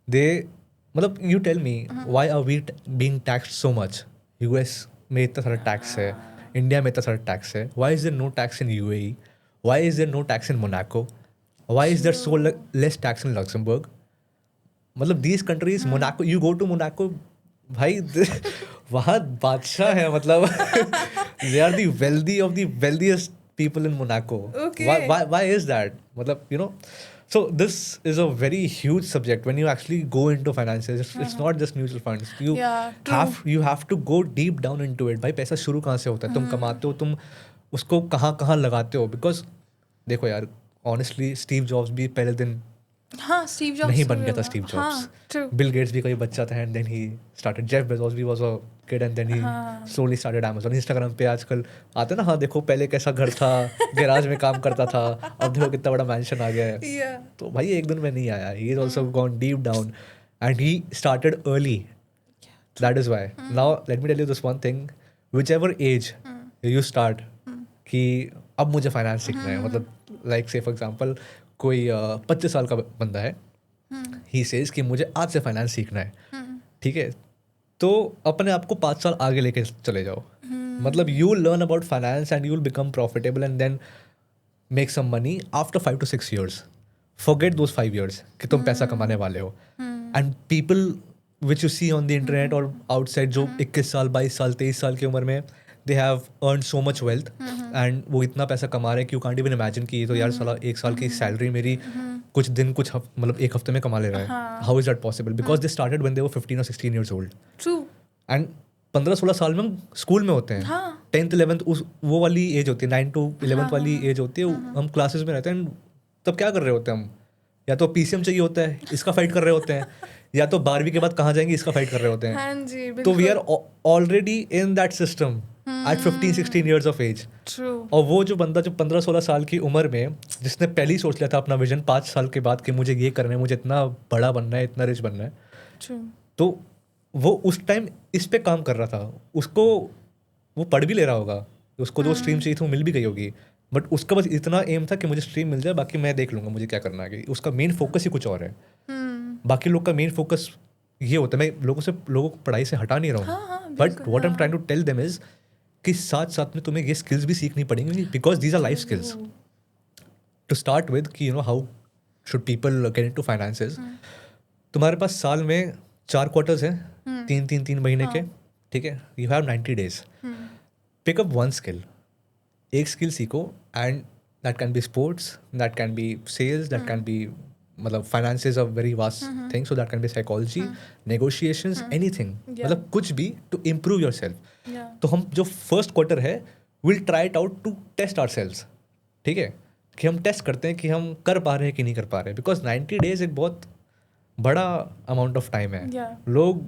S3: They मतलब you tell me why are we being taxed so much? US में इतना सारा टैक्स है, इंडिया में इतना सारा टैक्स है. Why is there no tax in UAE? Why is there no tax in Monaco? Why is there so less tax in Luxembourg? मतलब these countries, Monaco, you go to Monaco, भाई वहाँ बादशाह है, मतलब they are the wealthy of the wealthiest people in Monaco.
S2: Okay.
S3: Why is that? मतलब so this is a very huge subject when you actually go into finances. It's not just mutual funds. You have to go deep down into it. भाई पैसा शुरू कहाँ से होता है? तुम कमाते हो, तुम उसको कहाँ लगाते हो? Because देखो यार, honestly, Steve Jobs भी पहले दिन
S2: Steve Jobs
S3: नहीं बन गया था. Steve Jobs.
S2: True.
S3: Bill Gates भी कोई बच्चा था and then he started. Jeff Bezos भी was a kid and then he slowly started Amazon. Instagram पे आजकल आते ना, हाँ देखो पहले कैसा घर था, गैराज में काम करता था, अब देखो कितना बड़ा मैंशन आ गया है.
S2: Yeah.
S3: तो भाई एक दिन में नहीं आया. He has also gone deep down and he started early. That is why. Now let me tell you this one thing. Whichever age you start कि अब मुझे फाइनेंस सीखना है, मतलब लाइक से फॉर एग्जांपल कोई 25 साल का बंदा है, ही सेज कि मुझे आज से फाइनेंस सीखना है, ठीक है, तो अपने आप को 5 साल आगे लेके चले जाओ. मतलब you will learn about finance and you will become profitable and then make some money after 5 to 6 years. Forget those 5 years कि तुम पैसा कमाने वाले हो. And people which you see on the internet और आउटसाइड जो 21 साल 22 साल 23 साल की उम्र में they have earned so much wealth and वो इतना पैसा कमा रहे हैं कि you can't even imagine कि ये तो यार साला 1 साल की सैलरी मेरी कुछ दिन मतलब 1 हफ्ते में कमा ले रहा है. How is that possible? Because they started when they were 15 or 16 years old.
S2: True.
S3: And 15-16 साल में हम स्कूल में होते हैं. 10th 11th वो वाली एज होती है, 9 to 11th वाली एज होती है. हम क्लासेस में रहते हैं. तब क्या कर रहे होते हैं हम? या तो PCM चाहिए होता है, इसका फाइट कर रहे होते हैं, या तो 12वीं के बाद कहाँ जाएंगे इसका फाइट कर रहे होते हैं. तो we are already in that system at 15-16 years of age.
S2: True.
S3: और वो जो बंदा जो 15-16 साल की उम्र में जिसने पहले ही सोच लिया था अपना विजन 5 साल के बाद कि मुझे ये करना है, मुझे इतना बड़ा बनना है, इतना रिच बनना है.
S2: True.
S3: तो वो उस टाइम इस पे काम कर रहा था. उसको वो पढ़ भी ले रहा होगा, उसको जो स्ट्रीम चाहिए थी वो मिल भी गई होगी, बट उसका बस इतना एम था कि मुझे स्ट्रीम मिल जाए, बाकी मैं देख लूँगा मुझे क्या करना है. उसका मेन फोकस ही कुछ और है. बाकी लोग का मेन फोकस ये होता है. मैं लोगों को पढ़ाई से हटा नहीं रहा हूँ, but what I am trying to tell them is कि साथ साथ में तुम्हें ये स्किल्स भी सीखनी पड़ेंगी, because these are life skills to start with. कि how should people get into finances. तुम्हारे पास साल में 4 क्वार्टर्स हैं, 3 महीने के, ठीक है, you have 90 days, pick up one skill, एक स्किल सीखो, and that can be sports, that can be sales, that can be मतलब finance is a very vast thing, so that can be psychology, negotiations, anything, मतलब कुछ भी to improve your self. तो हम जो first quarter है will try it out to test our sales, ठीक है, कि हम टेस्ट करते हैं कि हम कर पा रहे हैं कि नहीं कर पा रहे हैं, बिकॉज 90 days एक बहुत बड़ा अमाउंट ऑफ टाइम है. लोग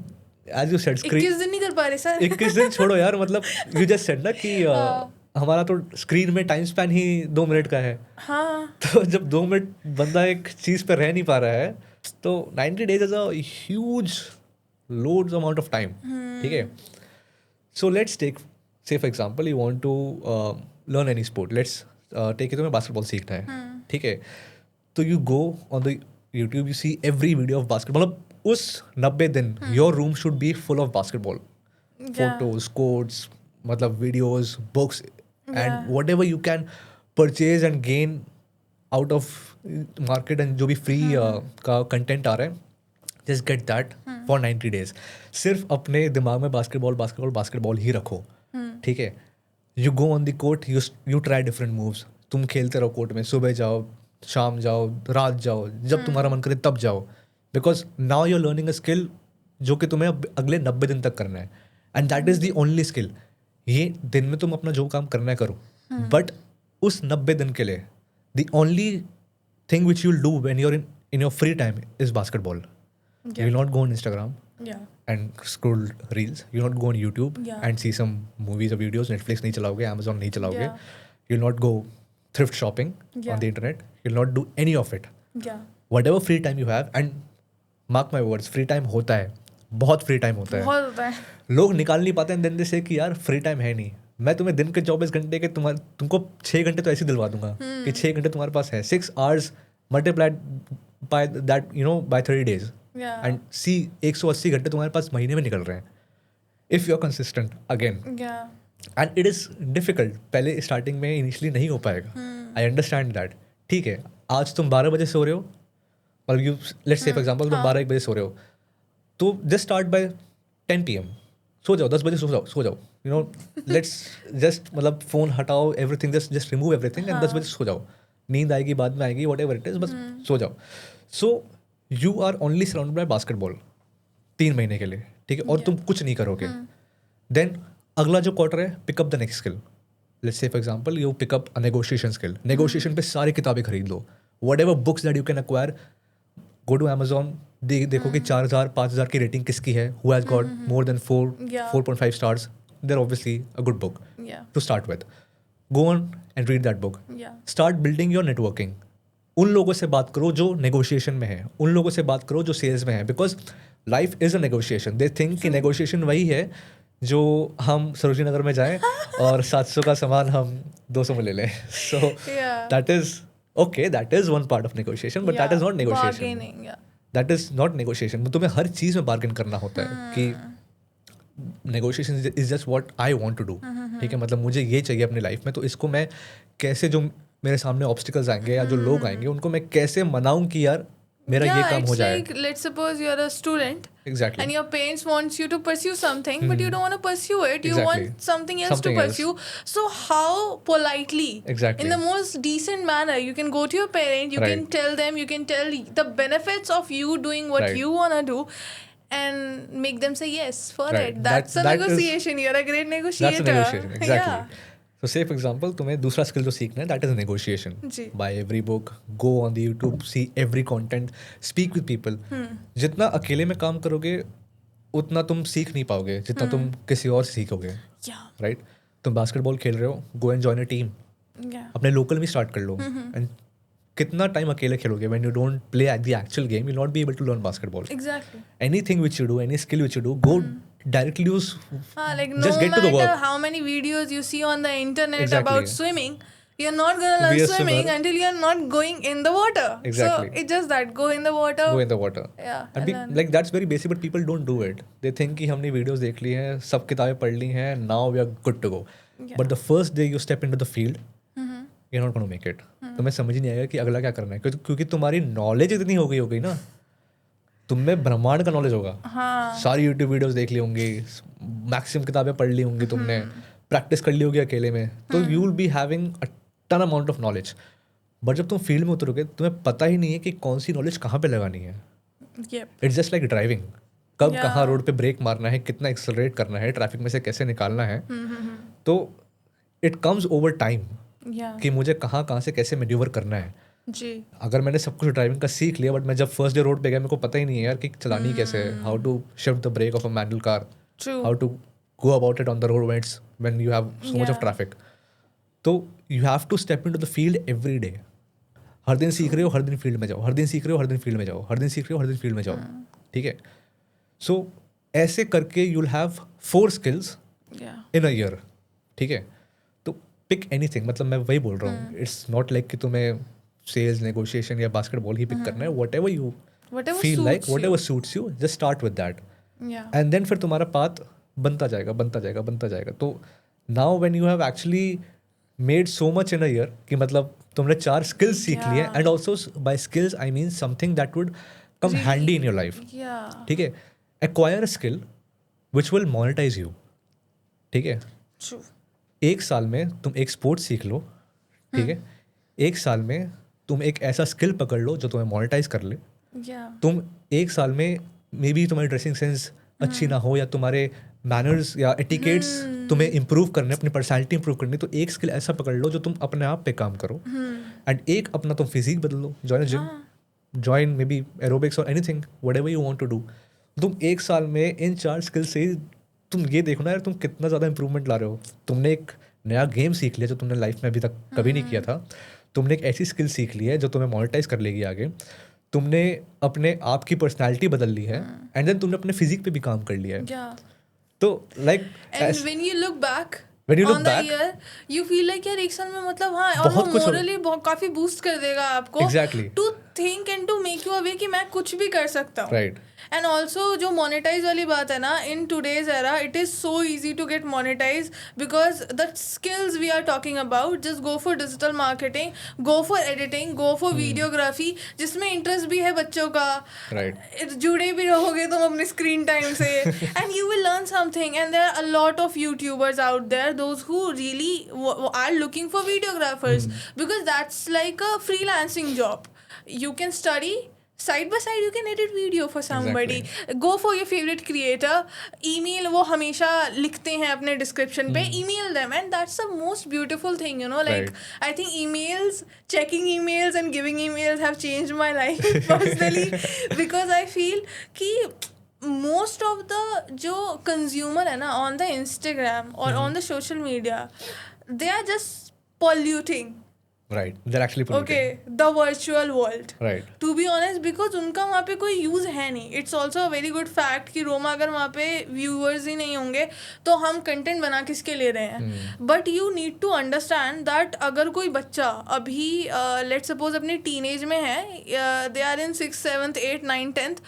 S3: एज यू सेड
S2: 21 दिन नहीं कर पा रहे सर.
S3: 21 दिन छोड़ो यार, मतलब यू जस्ट सेड ना कि हमारा तो स्क्रीन में टाइम स्पैन ही 2 मिनट का है.
S2: हाँ.
S3: तो जब 2 मिनट बंदा एक चीज़ पे रह नहीं पा रहा है, तो 90 days is a huge loads amount of time, ठीक है. So let's take, say for example you want to learn any sport, let's take it, तुम्हें बास्केटबॉल सीखना है, ठीक है, तो you go on the YouTube, you see every video of basketball, मतलब उस 90 दिन your room should be full of basketball, photos, quotes, मतलब videos, books, and whatever you can purchase and gain out of market, and जो भी free का content आ रहा है, just get that for 90 days. सिर्फ अपने दिमाग में बास्केटबॉल ही रखो, ठीक है. You go on the court, you try different moves, तुम खेलते रहो कोर्ट में, सुबह जाओ, शाम जाओ, रात जाओ, जब तुम्हारा मन करे तब जाओ, because now you are learning a skill जो कि तुम्हें अगले 90 दिन तक करना है, and that is the only skill. ये दिन में तुम अपना जो काम करना है करो, बट उस 90 दिन के लिए the only thing which you'll do when you're in your free time is basketball. You will not go on Instagram and scroll reels. You will not go on YouTube and see some movies or videos. Netflix नहीं चलाओगे, Amazon नहीं चलाओगे. You will not go thrift shopping on the internet. You will not do any of it. Whatever free time you have, and mark my words, free time होता है, बहुत free time होता है.
S2: बहुत होता है.
S3: लोग निकाल नहीं पाते, and then they say कि यार free time है नहीं. मैं तुम्हें दिन के 24 घंटे के तुमको 6 घंटे तो ऐसे दिलवा दूंगा कि 6 घंटे तुम्हारे पास है. 6 hours multiplied by that, by 30 days. And see 180 घंटे तुम्हारे पास महीने में निकल रहे हैं, if you are consistent again. And it is difficult, पहले स्टार्टिंग में इनिशियली नहीं हो पाएगा, आई अंडरस्टैंड दैट. ठीक है, आज तुम 12 बजे सो रहे हो, और you let's say for example तुम 12-1 बजे सो रहे हो, तो जस्ट स्टार्ट बाय 10 PM, सो जाओ, 10 बजे सो जाओ, लेट्स जस्ट मतलब फ़ोन हटाओ, everything just remove everything, and 10 बजे सो जाओ. नींद आएगी बाद में आएगी, वट एवर इट इज़, बस सो जाओ. So you are only surrounded by basketball 3 महीने के लिए, ठीक है, और तुम कुछ नहीं करोगे. देन अगला जो क्वार्टर है, pick up the next skill. Let's say for example you pick up a negotiation skill. Negotiation पे सारी किताबें खरीद लो, whatever books that you can acquire, go to Amazon, देखो कि 4,000-5,000 की रेटिंग किसकी है, who has got more than 4.5 stars, they're obviously a good book to start with. Go on and read that book. Start building your networking. उन लोगों से बात करो जो नेगोशिएशन में है, उन लोगों से बात करो जो सेल्स में है, because life is a negotiation. They think कि नेगोशिएशन वही है जो हम सरोजनी नगर में जाएं और 700 का सामान हम 200 में ले लें. So that is okay, that is one part of negotiation, but that is not negotiation. That is not negotiation. तुम्हें हर चीज़ में बार्गेन करना होता है कि negotiation is just what I want to do. ठीक है, मतलब मुझे ये चाहिए अपनी लाइफ में, तो इसको मैं कैसे, जो मेरे सामने ऑब्स्टिकल्स आएंगे या जो लोग आएंगे, उनको मैं कैसे मनाऊं कि यार मेरा ये काम हो जाए.
S2: Like, let's suppose you're a student,
S3: exactly,
S2: and your parents wants you to pursue something, but you don't want to pursue it. You
S3: Exactly.
S2: want something else to pursue. So how politely,
S3: Exactly.
S2: in the most decent manner, you can go to your parent, you can
S3: Right.
S2: tell them, you can tell the benefits of you doing what
S3: Right.
S2: you wanna do, and make them say yes for
S3: Right.
S2: it. That's a
S3: That is-
S2: negotiation. You're a great negotiator.
S3: That's a negotiation. Exactly.
S2: Yeah.
S3: So say for example तुम्हें दूसरा skill जो सीखना है, that is negotiation.
S2: Ji.
S3: Buy every book, go on the YouTube, see every content, speak with people. जितना अकेले में काम करोगे उतना तुम सीख नहीं पाओगे जितना तुम किसी और से सीखोगे.
S2: Yeah.
S3: राइट. तुम बास्केटबॉल खेल रहे हो, go and join a team.
S2: Yeah.
S3: अपने लोकल में स्टार्ट कर लो. एंड कितना टाइम अकेले खेलोगे, when you don't play at the actual game, you will not be able to learn basketball.
S2: Exactly.
S3: Anything which you do, any skill which you do, go directly use.
S2: Like
S3: Just
S2: no
S3: get to the
S2: matter
S3: work.
S2: how many videos you see on the internet
S3: Exactly.
S2: about swimming, you're not gonna learn
S3: Be a
S2: swimming
S3: swimmer.
S2: until you're not going in the water.
S3: Exactly.
S2: So it's just that, go in the water.
S3: Go in the water.
S2: Yeah.
S3: And
S2: learn.
S3: like that's very basic, but people don't do it. They think कि हमने videos देख ली हैं, सब किताबें पढ़ ली हैं, now we are good to go. But the first day you step into the field, you're not going to make it. तुम्हें समझ ही नहीं आएगा कि अगला क्या करना है, क्योंकि तुम्हारी नॉलेज इतनी हो गई ना तुम्हें ब्रह्मांड का नॉलेज होगा,
S2: हाँ
S3: सारी यूट्यूब वीडियोस देख ली होंगी, मैक्सिमम किताबें पढ़ ली होंगी तुमने, प्रैक्टिस कर ली होगी अकेले में, तो you will be having a ton amount of knowledge. But जब तुम फील्ड में उतरोगे तुम्हें पता ही नहीं है कि कौन सी नॉलेज कहाँ पे लगानी है.
S2: yep.
S3: It's just like driving. कब
S2: Yeah.
S3: कहाँ रोड पे ब्रेक मारना है, कितना एक्सेलरेट करना है, ट्रैफिक में से कैसे निकालना है. तो it comes over time
S2: yeah.
S3: कि मुझे कहाँ कहाँ से कैसे मैन्यूवर करना है.
S2: जी
S3: अगर मैंने सब कुछ ड्राइविंग का सीख लिया बट मैं जब फर्स्ट डे रोड पे गया मेरे को पता ही नहीं है यार कि चलानी कैसे है, how to shift the brake of a manual car,
S2: true
S3: how to go about it on the road when you have so much of
S2: Yeah.
S3: Traffic. तो you have to step into the field every day. हर दिन सीख रहे हो, हर दिन field में जाओ, हर दिन सीख रहे हो, हर दिन फील्ड में जाओ, हर दिन सीख रहे हो, हर दिन फील्ड में जाओ. ठीक है. सो ऐसे करके you will have 4 skills
S2: yeah.
S3: In a year. ठीक है. तो पिक एनीथिंग, मतलब मैं वही बोल रहा हूँ, इट्स नॉट लाइक कि तुम्हें सेल्स, नेगोशिएशन या बास्केटबॉल ही पिक करना है. Whatever you
S2: Whatever
S3: feel like,
S2: suits
S3: what
S2: you.
S3: Ever suits you, just start with that.
S2: yeah.
S3: And then फिर तुम्हारा पाथ बनता जाएगा, बनता जाएगा, बनता जाएगा. तो now when you have actually made so much in a year कि मतलब तुमने 4 स्किल्स सीख लिए,
S2: Yeah.
S3: And also by skills I mean something that would come
S2: Really?
S3: Handy in your life.
S2: yeah.
S3: ठीक है. Acquire a skill which will monetize you. ठीक है.
S2: true
S3: 1 साल में तुम एक स्पोर्ट्स सीख लो. ठीक है. 1 साल में तुम एक ऐसा स्किल पकड़ लो जो तुम्हें मोनेटाइज कर ले.
S2: yeah.
S3: तुम 1 साल में मे बी तुम्हारी ड्रेसिंग सेंस अच्छी ना हो या तुम्हारे मैनर्स या एटिकेट्स तुम्हें इम्प्रूव करने, अपनी पर्सनैलिटी इम्प्रूव करनी, तो एक स्किल ऐसा पकड़ लो जो तुम अपने आप पे काम करो. एंड एक अपना तुम फिजिक बदल लो, join gym, join maybe aerobics और anything whatever you want to do. तुम 1 साल में इन 4 स्किल से तुम ये देखो ना यार तुम कितना ज़्यादा इंप्रूवमेंट ला रहे हो. तुमने एक नया गेम सीख लिया जो तुमने लाइफ में अभी तक कभी नहीं किया था. तुमने एक ऐसी स्किल सीख ली है जो तुम्हें मोनेटाइज कर लेगी आगे. तुमने अपने आप की पर्सनैलिटी बदल ली है, एंड देन तुमने अपने फिजिक पे भी काम कर लिया है.
S2: yeah.
S3: तो like
S2: And when you look back
S3: When you look
S2: on the
S3: back-
S2: year, you feel like यार 1 साल में मतलब हाँ, और वो
S3: बहुत कुछ हो-
S2: morally बहुत काफी boost कर देगा आपको.
S3: Exactly.
S2: To think and to make you aware कि मैं कुछ भी कर सकता हूँ.
S3: राइट.
S2: And also जो monetize वाली बात है ना, in today's era it is so easy to get monetized because the skills we are talking about, just go for digital marketing, go for editing, go for videography जिसमें interest भी है बच्चों का.
S3: राइट.
S2: जुड़े भी रहोगे तुम अपने स्क्रीन टाइम से and you will learn something. And there are a lot of YouTubers out there, those who really are looking for videographers because that's like a freelancing job. You can study side by side, you can edit video for somebody. Go for your favorite creator. Email, वो हमेशा लिखते हैं अपने description पे, email them, and that's the most beautiful thing, you know, like I think emails, checking emails and giving emails have changed my life personally because I feel कि most of the जो consumer है ना on the Instagram or on the social media, they are just polluting.
S3: Right. They're actually polluting.
S2: Okay, the virtual world.
S3: Right.
S2: To be honest, because उनका वहाँ पे कोई use है नहीं. It's also a very good fact कि रोमा अगर वहाँ पे व्यूअर्स ही नहीं होंगे तो हम कंटेंट बना किसके ले रहे हैं. But you need to understand that अगर कोई बच्चा अभी लेट सपोज अपनी टीनेज में है, they are in 6th 7th 8th 9th 10th,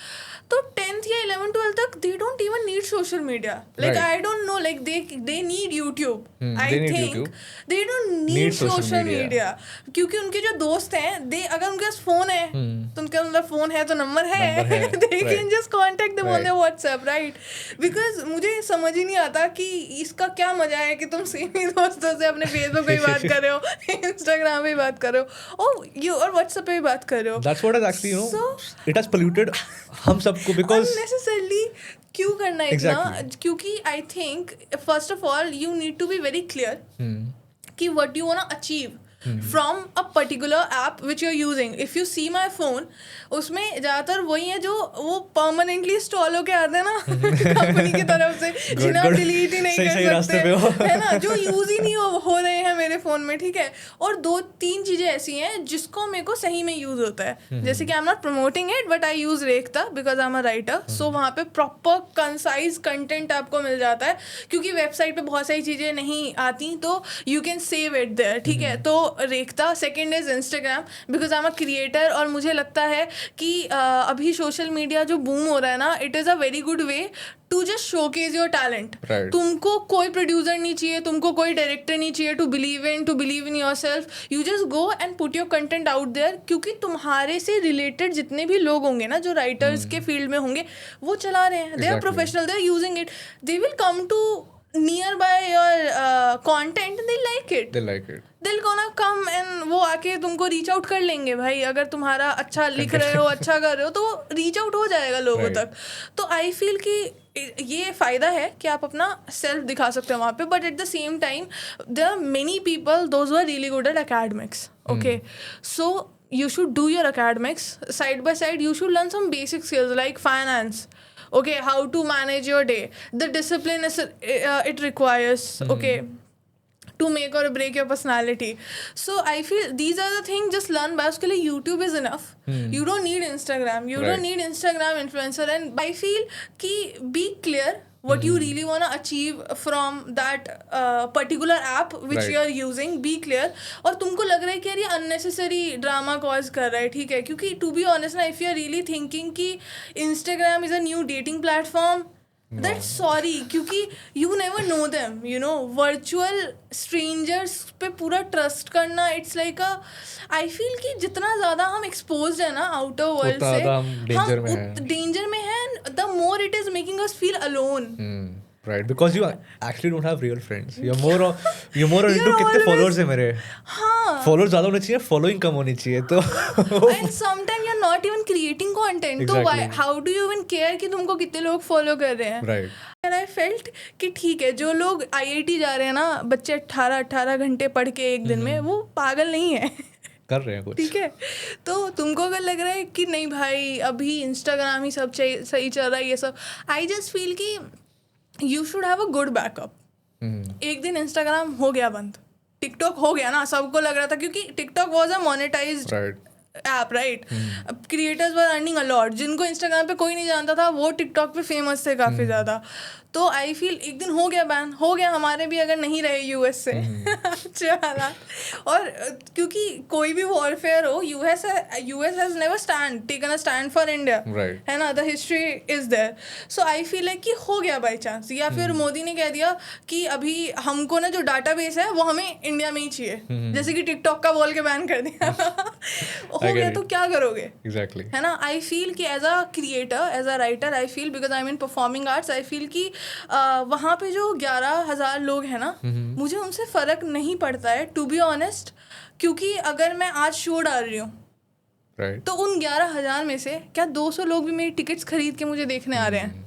S2: तो 10th या 11th 12th तक they don't even need social media. Like I don't know, like they need YouTube. I
S3: they need
S2: think
S3: YouTube.
S2: They don't
S3: Need
S2: need
S3: social
S2: social
S3: media.
S2: Media क्योंकि उनके जो दोस्त हैं, दे अगर उनके पास फोन है तो उनके अंदर फोन है तो नंबर है,
S3: नंबर है,
S2: they can
S3: right.
S2: Just contact them on
S3: Right.
S2: Their WhatsApp, right. Because मुझे समझ ही नहीं आता कि इसका क्या मजा है कि तुम सेम ही दोस्तों से अपने फेसबुक पे भी बात कर रहे हो, इंस्टाग्राम पे भी बात कर रहे हो, और व्हाट्सएप पे भी बात कर रहे हो.
S3: That's what has actually, you know,
S2: So-
S3: it has polluted हम सबको because
S2: unnecessarily क्यों करना है इतना?
S3: Exactly.
S2: क्योंकि I think first of all you need to be very clear कि what you want to achieve from a particular app which you're using. If you see my phone, उसमें ज़्यादातर वही है जो वो परमानेंटली इंस्टॉल होके आते हैं ना कंपनी की तरफ से, जिन्हें आप
S3: good.
S2: डिलीट ही नहीं
S3: सही
S2: कर
S3: रास्ते पे हो.
S2: सकते, है ना, जो यूज़ ही नहीं हो रहे हैं मेरे फ़ोन में. ठीक है. और 2-3 चीज़ें ऐसी हैं जिसको मेरे को सही में यूज़ होता है. जैसे कि I am not promoting it but I use Rekhta because I am a writer. So वहाँ पे प्रॉपर कंसाइज कंटेंट आपको मिल जाता है क्योंकि वेबसाइट पे बहुत सारी चीज़ें नहीं आती, तो you can save it there. ठीक है. तो Rekhta, second is Instagram because I am a creator और मुझे लगता है कि अभी सोशल मीडिया जो बूम हो रहा है ना, it is a very good way to just showcase your talent. तुमको कोई प्रोड्यूसर नहीं चाहिए, तुमको कोई डायरेक्टर नहीं चाहिए to believe in yourself. You just go and put your content out there, क्योंकि तुम्हारे से रिलेटेड जितने भी लोग होंगे ना जो राइटर्स के फील्ड में होंगे वो चला रहे हैं. They are professional, they are using it, they will come to nearby your content, they like it. They'll gonna come and वो आके तुमको रीच आउट कर लेंगे भाई. अगर तुम्हारा अच्छा लिख रहे हो, अच्छा कर रहे हो तो रीच आउट हो जाएगा लोगों तक. तो आई फील कि ये फ़ायदा है कि आप अपना सेल्फ दिखा सकते हो वहाँ पे. But at the same time there are many people those who are really good at academics. Okay, so you should do your academics side by side. You should learn some basic skills like finance. Okay, how to manage your day, the discipline is it requires. Okay, to make or break your personality. So I feel these are the things just learn by. उसके लिए YouTube is enough. You don't need Instagram. You don't need Instagram influencer. And I feel कि be clear what you really want to achieve from that particular app which you are using. Be clear. और तुमको लग रहा है कि यार ये unnecessary drama cause कर रहा है, ठीक है, क्योंकि to be honest ना, if you are really thinking कि Instagram is a new dating platform, that's sorry, क्योंकि you never know them, you know. virtual strangers पे पूरा ट्रस्ट करना, it's like a, I feel कि जितना ज़्यादा हम exposed है ना outer world से, हम danger में हैं, the more it is making us feel alone.
S3: Right, because you actually don't have real friends. You're more into कितने followers है मेरे. हाँ. Followers ज़्यादा होने चाहिए, following कम होनी चाहिए तो.
S2: And sometimes you're not even creating content. तो why? How do you even care कि तुमको कितने लोग follow कर रहे हैं?
S3: Right.
S2: And I felt कि ठीक है, जो लोग IIT जा रहे हैं ना, बच्चे 18 घंटे पढ़ के एक दिन में, वो पागल नहीं है.
S3: कर रहे हैं कुछ,
S2: ठीक है. तो तुमको अगर लग रहा है कि नहीं भाई अभी इंस्टाग्राम ही सब सही चल रहा है ये सब, आई जस्ट फील कि you should have a good backup. एक दिन इंस्टाग्राम हो गया बंद, टिकटॉक हो गया ना, सबको लग रहा था क्योंकि TikTok was a monetised app, right. Creators were earning a lot. जिनको इंस्टाग्राम पे कोई नहीं जानता था वो टिकटॉक पे फेमस थे काफ़ी ज़्यादा. तो आई फील एक दिन हो गया बैन, हो गया. हमारे भी अगर नहीं रहे यूएस से अच्छे हालात, और क्योंकि कोई भी वॉरफेयर हो, US has never taken a stand for India, है ना. The history is there. So I feel like कि हो गया बाई चांस, या फिर मोदी ने कह दिया कि अभी हमको ना जो डाटा बेस है वो हमें इंडिया में ही चाहिए, जैसे कि टिकटॉक का बोल के बैन कर दिया. हो गया तो क्या करोगे?
S3: Exactly.
S2: है ना. आई फील कि as a creator, as a writer, I feel because I mean performing arts, I feel कि वहाँ पे जो 11,000 लोग हैं ना, मुझे उनसे फ़र्क नहीं पड़ता है टू बी ऑनेस्ट. क्योंकि अगर मैं आज शो डाल रही हूँ तो उन 11,000 में से क्या 200 लोग भी मेरी टिकट्स खरीद के मुझे देखने आ रहे हैं?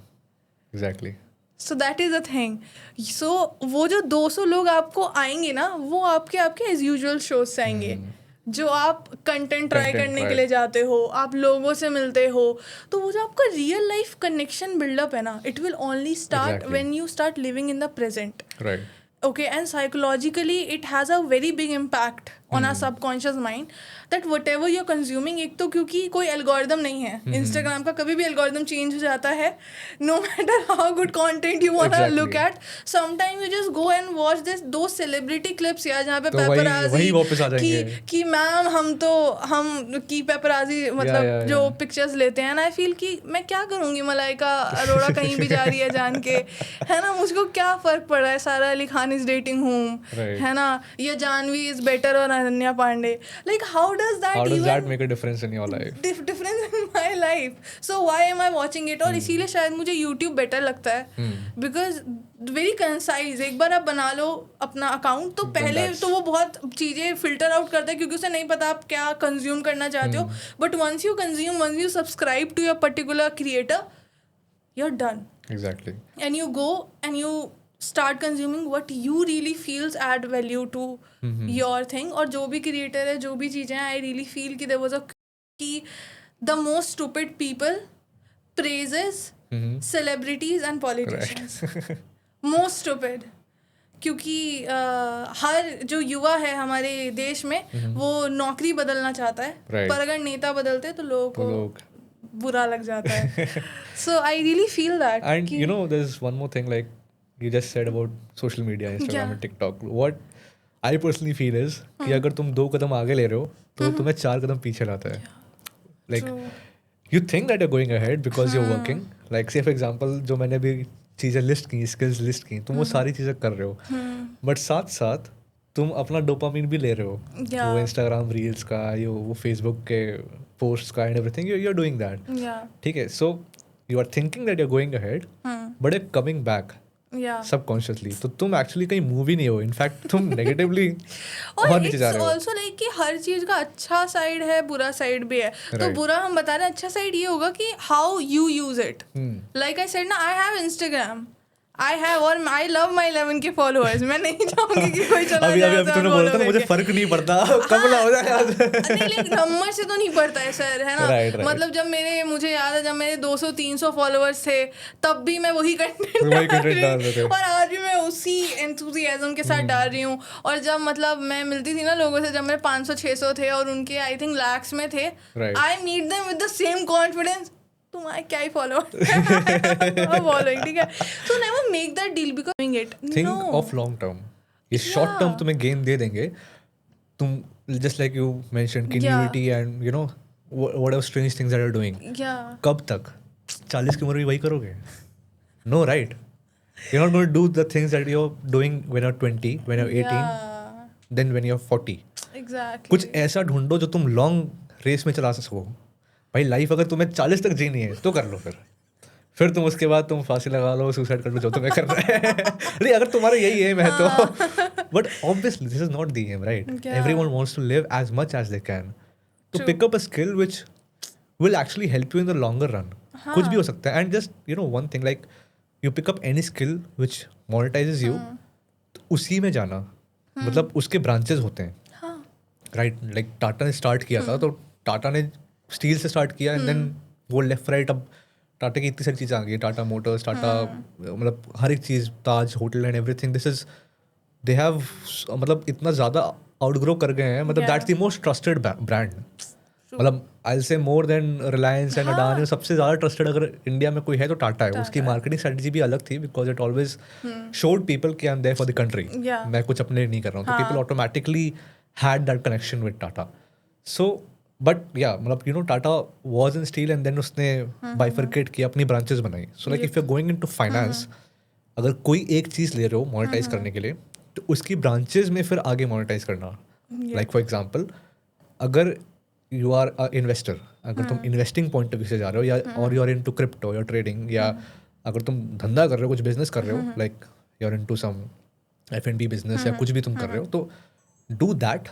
S3: Exactly.
S2: So that is a thing. So वो जो 200 लोग आपको आएंगे ना, वो आपके एज यूजुअल शोज से आएंगे. जो आप कंटेंट ट्राई करने के लिए जाते हो, आप लोगों से मिलते हो, तो वो जो आपका रियल लाइफ कनेक्शन बिल्डअप है ना, it will only start when you start living in the present. Okay, and psychologically it has a very big impact on our subconscious mind that whatever you're consuming, एक तो क्योंकि कोई algorithm नहीं है. Instagram का कभी भी एल्गोरिदम चेंज हो जाता है, no matter how good content you wanna look at. Sometimes you just go and watch those celebrity clips यार, जहाँ पे पेपराजी कि मैम हम की पेपराजी मतलब जो पिक्चर्स लेते हैं. आई फील कि मैं क्या करूँगी, मलाइका अरोड़ा कहीं भी जा रही है जान के, है ना, मुझको क्या फ़र्क पड़ रहा है. सारा Ali Khan is dating whom, है ना, या Janvi is better or Ananya Pandey. Like how does that
S3: make a difference in your life?
S2: Difference in my life. So why am I watching it? और इसीलिए शायद मुझे YouTube better लगता है, because very concise. एक बार आप बना लो अपना अकाउंट तो पहले तो वो बहुत चीज़ें फिल्टर आउट करता है क्योंकि उसे नहीं पता आप क्या कंज्यूम करना चाहते हो. But once you subscribe to your particular creator, you're done.
S3: Exactly.
S2: And you go and you start consuming what you really feels add value to your thing. और जो भी creator है, जो भी चीज़ें हैं, I really feel कि there was a कि the most stupid people praises celebrities and politicians. Most stupid. क्योंकि हर जो युवा है हमारे देश में वो नौकरी बदलना चाहता है, पर अगर नेता बदलते तो लोगों को बुरा लग जाता है. So I really feel that.
S3: And you know, there's one more thing, like you just said about social media, Instagram and TikTok. What I personally feel is कि अगर तुम 2 कदम आगे ले रहे हो तो तुम्हें 4 कदम पीछे लाता है. Like you think that you going ahead because you are working. Like say for example जो मैंने भी चीज़ें लिस्ट की, स्किल्स लिस्ट की, तुम वो सारी चीज़ें कर रहे हो, बट साथ साथ तुम अपना डोपामिन भी ले रहे हो. वो इंस्टाग्राम रील्स का, ये वो फेसबुक के पोस्ट का and everything, you are doing that. ठीक है, so you are thinking that you are going ahead but you coming back subconsciously. तो तुम एक्चुअली कहीं मूवी नहीं हो, इनफैक्ट तुम नेगेटिवली और नीचे जा रहे हो.
S2: ऑल्सो लाइक कि हर चीज का अच्छा साइड है, बुरा साइड भी है. तो बुरा हम बता रहे हैं, अच्छा साइड ये होगा कि how you use it. Like I said ना, I have Instagram, I have, और आई लव माई 11 के फॉलोअर्स. मैं नहीं चाहूंगी कि कोई चला
S3: अभी तूने बोला था ना मुझे फर्क नहीं पड़ता कब ना हो जाए.
S2: नहीं, नंबर से तो नहीं पड़ता है सर, है ना.
S3: Right.
S2: मतलब जब मुझे याद है जब मेरे 200-300 फॉलोअर्स थे, तब भी मैं वही कंटेंट डाल रही थी और आज भी मैं उसी एंथुसियाज्म के साथ डाल रही हूँ. और जब मतलब मैं मिलती थी ना लोगों से, जब मेरे 500-600 थे और उनके आई थिंक लैक्स में थे, I meet them with the same confidence. तुम्हारा क्या ही फॉलोइंग, ठीक है. So never make that deal because doing it.
S3: Think of long term. ये शॉर्ट टर्म तुम्हें गेन दे देंगे. तुम just like you mentioned community and you know whatever strange things that are doing. कब तक 40 की उम्र में वही करोगे? No, right. You are not going to do the things that you are doing when you are 20, when you are 18, then when you are 40.
S2: Exactly.
S3: कुछ ऐसा ढूंढो जो तुम लॉन्ग रेस में चला सको. भाई लाइफ अगर तुम्हें 40 तक जीनी है तो कर लो. फिर तुम उसके बाद तुम फांसी लगा लो, सुसाइड कर लो, जो तुम्हें करना है. नहीं, अगर तुम्हारा यही एम है तो. But obviously this is not the aim, right. Everyone wants to live as much as they can. तो pick up a skill which will actually help you in the longer run. कुछ भी हो सकता है. And just you know one thing, like you pick up any skill which monetizes you, उसी में जाना. मतलब उसके ब्रांचेस होते हैं, राइट. लाइक टाटा ने स्टार्ट किया था, तो टाटा ने स्टील से स्टार्ट किया एंड देन वो लेफ्ट राइट. अब टाटा की इतनी सारी चीज़ें आ गई, टाटा मोटर्स, टाटा मतलब हर एक चीज़, Taj hotel and everything. This is they have मतलब इतना ज़्यादा आउटग्रो कर गए हैं. मतलब that's the most trusted brand. मतलब I will say more than Reliance and Adani. सबसे ज़्यादा ट्रस्टेड अगर इंडिया में कोई है तो टाटा है. उसकी मार्केटिंग स्ट्रेटजी भी अलग थी because it always showed people कि I am there for the country. मैं कुछ अपने लिए नहीं कर रहा हूँ. तो people automatically had that connection with Tata. So but या मतलब you know Tata was in steel and then उसने बाइफरकेट किया, अपनी ब्रांचेस बनाई. So like if you are going into finance, अगर कोई एक चीज़ ले रहे हो मोनेटाइज करने के लिए, तो उसकी ब्रांचेस में फिर आगे मोनेटाइज करना. लाइक फॉर एग्जांपल, अगर यू आर अ इन्वेस्टर, अगर तुम इन्वेस्टिंग पॉइंट ऑफ व्यू से जा रहे हो, या और यू आर इनटू क्रिप्टो या ट्रेडिंग, या अगर तुम धंधा कर रहे हो, कुछ बिजनेस कर रहे हो, like you are into some F&B business या कुछ भी तुम कर रहे हो, तो डू दैट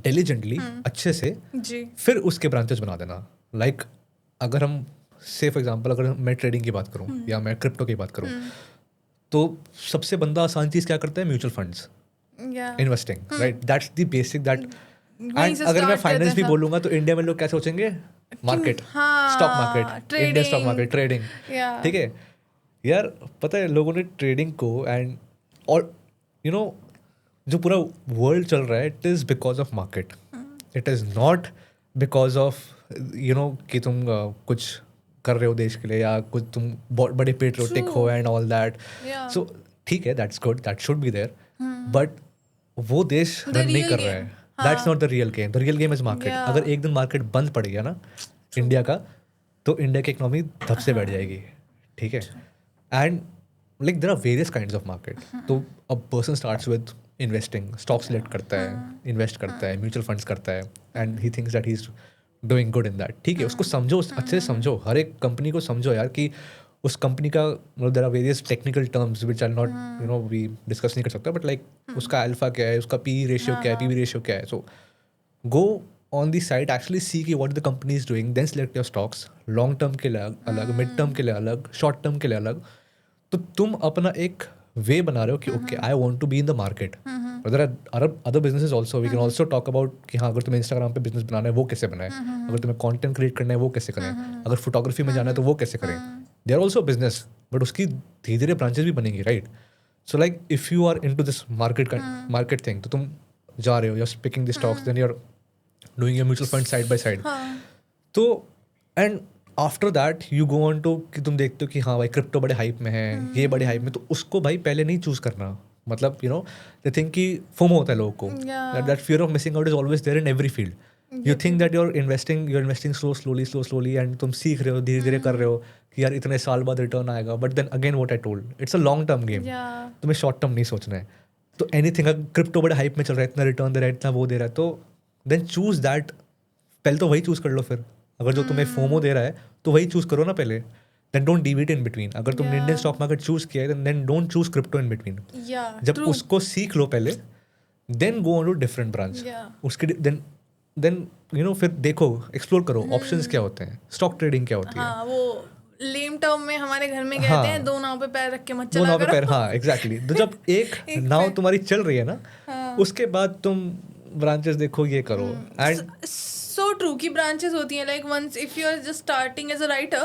S3: डिलिजेंटली, अच्छे से जी. फिर उसके ब्रांचेस बना देना. लाइक अगर हम से फॉर एग्जांपल, अगर मैं ट्रेडिंग की बात करूं या मैं क्रिप्टो की बात करूं, तो सबसे बंदा आसान चीज़ क्या करता है? Mutual funds, investing, right. That's the basic that. And अगर मैं फाइनेंस भी बोलूंगा तो इंडिया में लोग क्या सोचेंगे? Market, stock market, Indian stock market, trading. ठीक है यार, पता है लोगों ने ट्रेडिंग को एंड और यू नो जो पूरा वर्ल्ड चल रहा है, it is because of market. It is not because of you know कि तुम कुछ कर रहे हो देश के लिए, या कुछ तुम बहुत बड़े पेट्रियोटिक हो एंड ऑल दैट. सो ठीक है, that's good, that should be there, but वो देश रन नहीं कर रहा है. That's not the real game. The real game is market. अगर एक दिन मार्केट बंद पड़ गया ना इंडिया का, तो इंडिया की इकोनॉमी धप से बैठ जाएगी. ठीक है. And like there are various kinds of market. तो a person starts with investing, stock select करता है, इन्वेस्ट करता है, म्यूचुअल फंड्स करता है, and he thinks that he is doing good in that. ठीक है, उसको समझो, अच्छे से समझो, हर एक कंपनी को समझो यार कि उस कंपनी का मतलब there are various technical terms which are not you know we discuss नहीं कर सकते, बट लाइक उसका अल्फा क्या है, उसका पी रेशियो क्या है, पी रेशियो क्या है. So go on the site, actually see की what the company is doing, then select your stocks. Long term के लिए अलग, मिड टर्म के लिए अलग, शॉर्ट टर्म के लिए अलग. तो तुम अपना एक वे बना रहे हो कि okay I want to be in the market. There are other businesses also. We can also talk about कि हाँ, अगर तुम्हें इंस्टाग्राम पे बिजनेस बनाना है वो कैसे बनाए, अगर तुम्हें कंटेंट क्रिएट करना है वो कैसे करें, अगर फोटोग्राफी में जाना है तो वो कैसे करें. They are also business, but उसकी धीरे धीरे ब्रांचेस भी बनेंगी, right. So like if you are into this market thing, तो तुम जा रहे हो, you are picking the stocks, then you are doing your mutual fund side by side. तो and after that you go on to कि तुम देखते हो कि हाँ भाई क्रिप्टो बड़े हाइप में है, ये बड़े हाइप में, तो उसको भाई पहले नहीं चूज करना. मतलब यू नो दे थिंक कि फोमो होता है लोगों को,
S2: Yeah.
S3: That fear of missing out is always there in every field. You think that you are investing slowly and तुम सीख रहे हो, धीरे धीरे कर रहे हो कि यार इतने साल बाद रिटर्न आएगा, but then again what I told, it's a long term game.
S2: Yeah.
S3: तुम्हें शॉर्ट टर्म नहीं सोचना है। तो एनीथिंग, अगर क्रिप्टो बड़े हाइप में चल रहा है, इतना रिटर्न दे रहा है, इतना वो दे रहा है, तो देन चूज दैट। पहले तो वही चूज कर लो। फिर अगर जो तुम्हें फोमो दे रहा है तो वही चूज करो ना पहले। Then don't deviate in between. अगर तुमने इंडियन स्टॉक मार्केट चूज किया है then don't choose crypto in between.
S2: Yeah.
S3: जब
S2: True.
S3: उसको सीख लो पहले, then go on to different branch.
S2: Yeah.
S3: उसके देन यू नो फिर देखो, एक्सप्लोर करो ऑप्शंस क्या होते हैं, स्टॉक ट्रेडिंग क्या होती है।
S2: हाँ, वो लेम टर्म में हमारे घर में कहते
S3: हाँ।
S2: हैं, दो नाव पे पैर रख के मत
S3: वो
S2: चला
S3: नाव पे
S2: करो।
S3: पैर, हाँ एग्जैक्टली। तो जब एक नाव तुम्हारी चल रही है ना, उसके बाद तुम ब्रांचेस देखो, ये करो। एंड
S2: So true कि ब्रांचेस होती हैं, like once if you are just starting as a writer,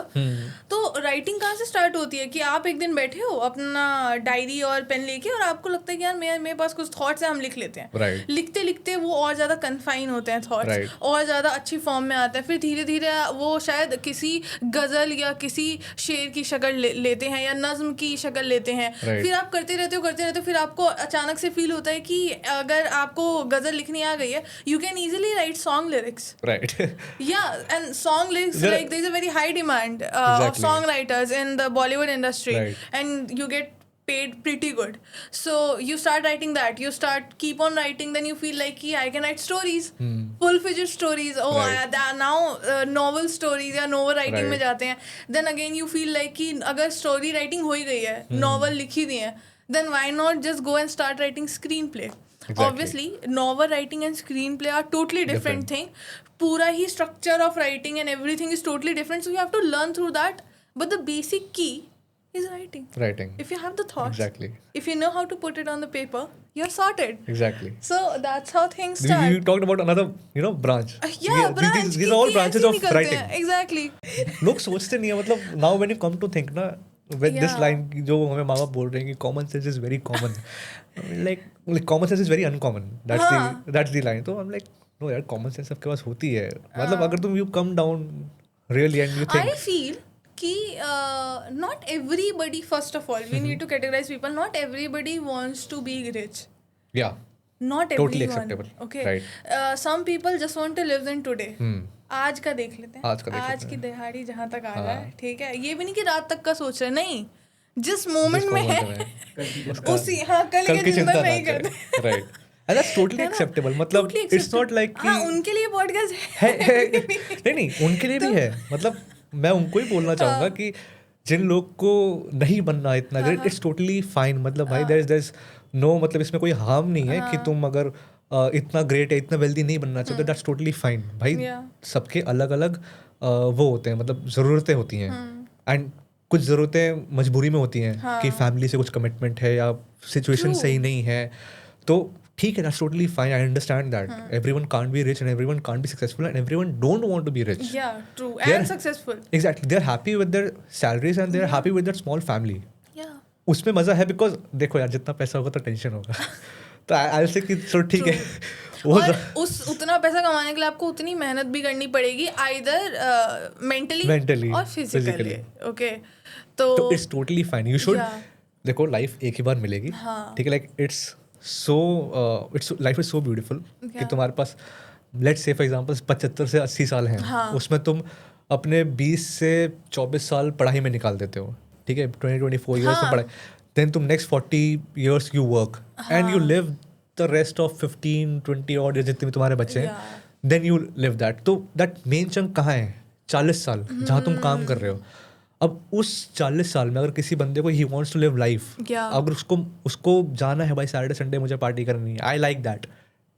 S2: तो राइटिंग कहाँ से स्टार्ट होती है कि आप एक दिन बैठे हो अपना डायरी और पेन लेके और आपको लगता है कि यार मेरे पास कुछ थॉट्स हैं, हम लिख लेते हैं।
S3: Right.
S2: लिखते लिखते वो और ज़्यादा कन्फाइन होते हैं थॉट्स,
S3: Right.
S2: और ज़्यादा अच्छी फॉर्म में आते हैं। फिर धीरे धीरे वो शायद किसी गज़ल या किसी शेर की शक्ल लेते हैं या नज्म की शक्ल लेते हैं।
S3: Right.
S2: फिर आप करते रहते हो, फिर आपको अचानक से फील होता है कि अगर आपको गज़ल लिखनी आ गई है, you can easily right song lyrics.
S3: Right.
S2: Yeah, and song lyrics,
S3: There-
S2: like there's a very high demand of
S3: Exactly.
S2: songwriters in the Bollywood industry,
S3: Right.
S2: and you get paid pretty good. So you start writing that, you keep on writing, then you feel like, I can write stories, full-fledged stories. Oh,
S3: Right.
S2: now novel stories या novel writing में
S3: Right.
S2: जाते हैं. Then again you feel like कि अगर story writing हो ही गई है, novel लिखी दी है, then why not just go and start writing screenplay?
S3: Exactly.
S2: Obviously, novel writing and screenplay are totally different thing. पूरा ही structure of writing and everything is totally different. So you have to learn through that. But the basic key is writing.
S3: Writing.
S2: If you have the thoughts,
S3: Exactly.
S2: if you know how to put it on the paper, you're sorted.
S3: Exactly.
S2: So that's how things
S3: We
S2: start.
S3: talked about another, branch.
S2: Yeah, branch.
S3: These are all
S2: कि
S3: branches
S2: ऐसे
S3: of
S2: नहीं करते
S3: writing.
S2: हैं. Exactly.
S3: लोग सोचते नहीं है, मतलब now when you come to think ना, with this
S2: Yeah.
S3: line जो हमें माँ बाप बोल रहे हैं कि common sense is very common. like common sense is very uncommon. That's the line. तो I'm like, no यार, common sense सबके पास होती है। मतलब अगर तुम you come down really and you think,
S2: I feel कि not everybody, first of all, we need to categorize people. Not everybody wants to be rich.
S3: yeah,
S2: Not
S3: Totally
S2: everyone.
S3: acceptable.
S2: Okay.
S3: Right.
S2: Some people just want to live in today. आज का देख लेते हैं।
S3: आज का देख लेते
S2: आज की
S3: हैं।
S2: दिहाड़ी जहाँ तक आ
S3: हाँ।
S2: जाए, ठीक है। ये भी नहीं कि रात तक का सोच रहे, नहीं, जिस मोमेंट में है उसी, हाँ, कल
S3: कल
S2: की
S3: की
S2: चिंता
S3: चिंता
S2: नहीं
S3: ना
S2: करते।
S3: करें। Right. And that's totally acceptable. मतलब
S2: Totally
S3: it's not
S2: acceptable.
S3: like कि
S2: हाँ, उनके लिए पॉडकास्ट
S3: है नहीं, उनके लिए भी है। मतलब मैं उनको ही बोलना चाहूंगा कि जिन लोग को नहीं बनना इतना ग्रेट, इट्स टोटली फाइन। मतलब भाई देयर इज नो, मतलब इसमें कोई हार्म नहीं है कि तुम अगर इतना ग्रेट है, इतना वेल्दी नहीं बनना चाहते, दैट्स टोटली फाइन भाई।
S2: Yeah.
S3: सबके अलग अलग वो होते हैं, मतलब ज़रूरतें होती हैं। एंड कुछ ज़रूरतें मजबूरी में होती हैं कि फैमिली से कुछ कमिटमेंट है या सिचुएशन सही नहीं है, तो ठीक है, that's totally fine. I understand that. Everyone can't be rich and everyone can't be successful and everyone don't want to be rich.
S2: Yeah, true.
S3: They're-
S2: And successful.
S3: Exactly. They're happy with their salaries and they're happy with their small family.
S2: Yeah.
S3: उसमें मज़ा है because देखो यार, जितना पैसा होगा तो tension होगा। तो आई से कि चलो ठीक है, वो
S2: और उतना पैसा कमाने के लिए आपको उतनी मेहनत भी करनी पड़ेगी, आइदर मेंटली और फिजिकली। ओके,
S3: तो
S2: तो
S3: it's totally fine. You should,
S2: Yeah.
S3: देखो लाइफ एक ही बार मिलेगी, ठीक है। Like it's life is so beautiful कि तुम्हारे पास लेट्स से फॉर एग्जांपल 75 से 80 साल हैं, उसमें तुम अपने 20 से 24 साल पढ़ाई में निकाल देते हो, ठीक है। 20-24 ईयर्स में पढ़ाई, देन तुम next 40 years you work and you live the rest of 15-20 और जितने भी तुम्हारे बच्चे हैं, देन यू लिव दैट। तो दैट मेन चंक कहाँ है? 40 साल जहाँ तुम काम कर रहे हो। अब उस 40 साल में अगर किसी बंदे को ही वांट्स टू लिव लाइफ, अगर उसको जाना है भाई सैटरडे संडे मुझे पार्टी करनी है, आई लाइक दैट,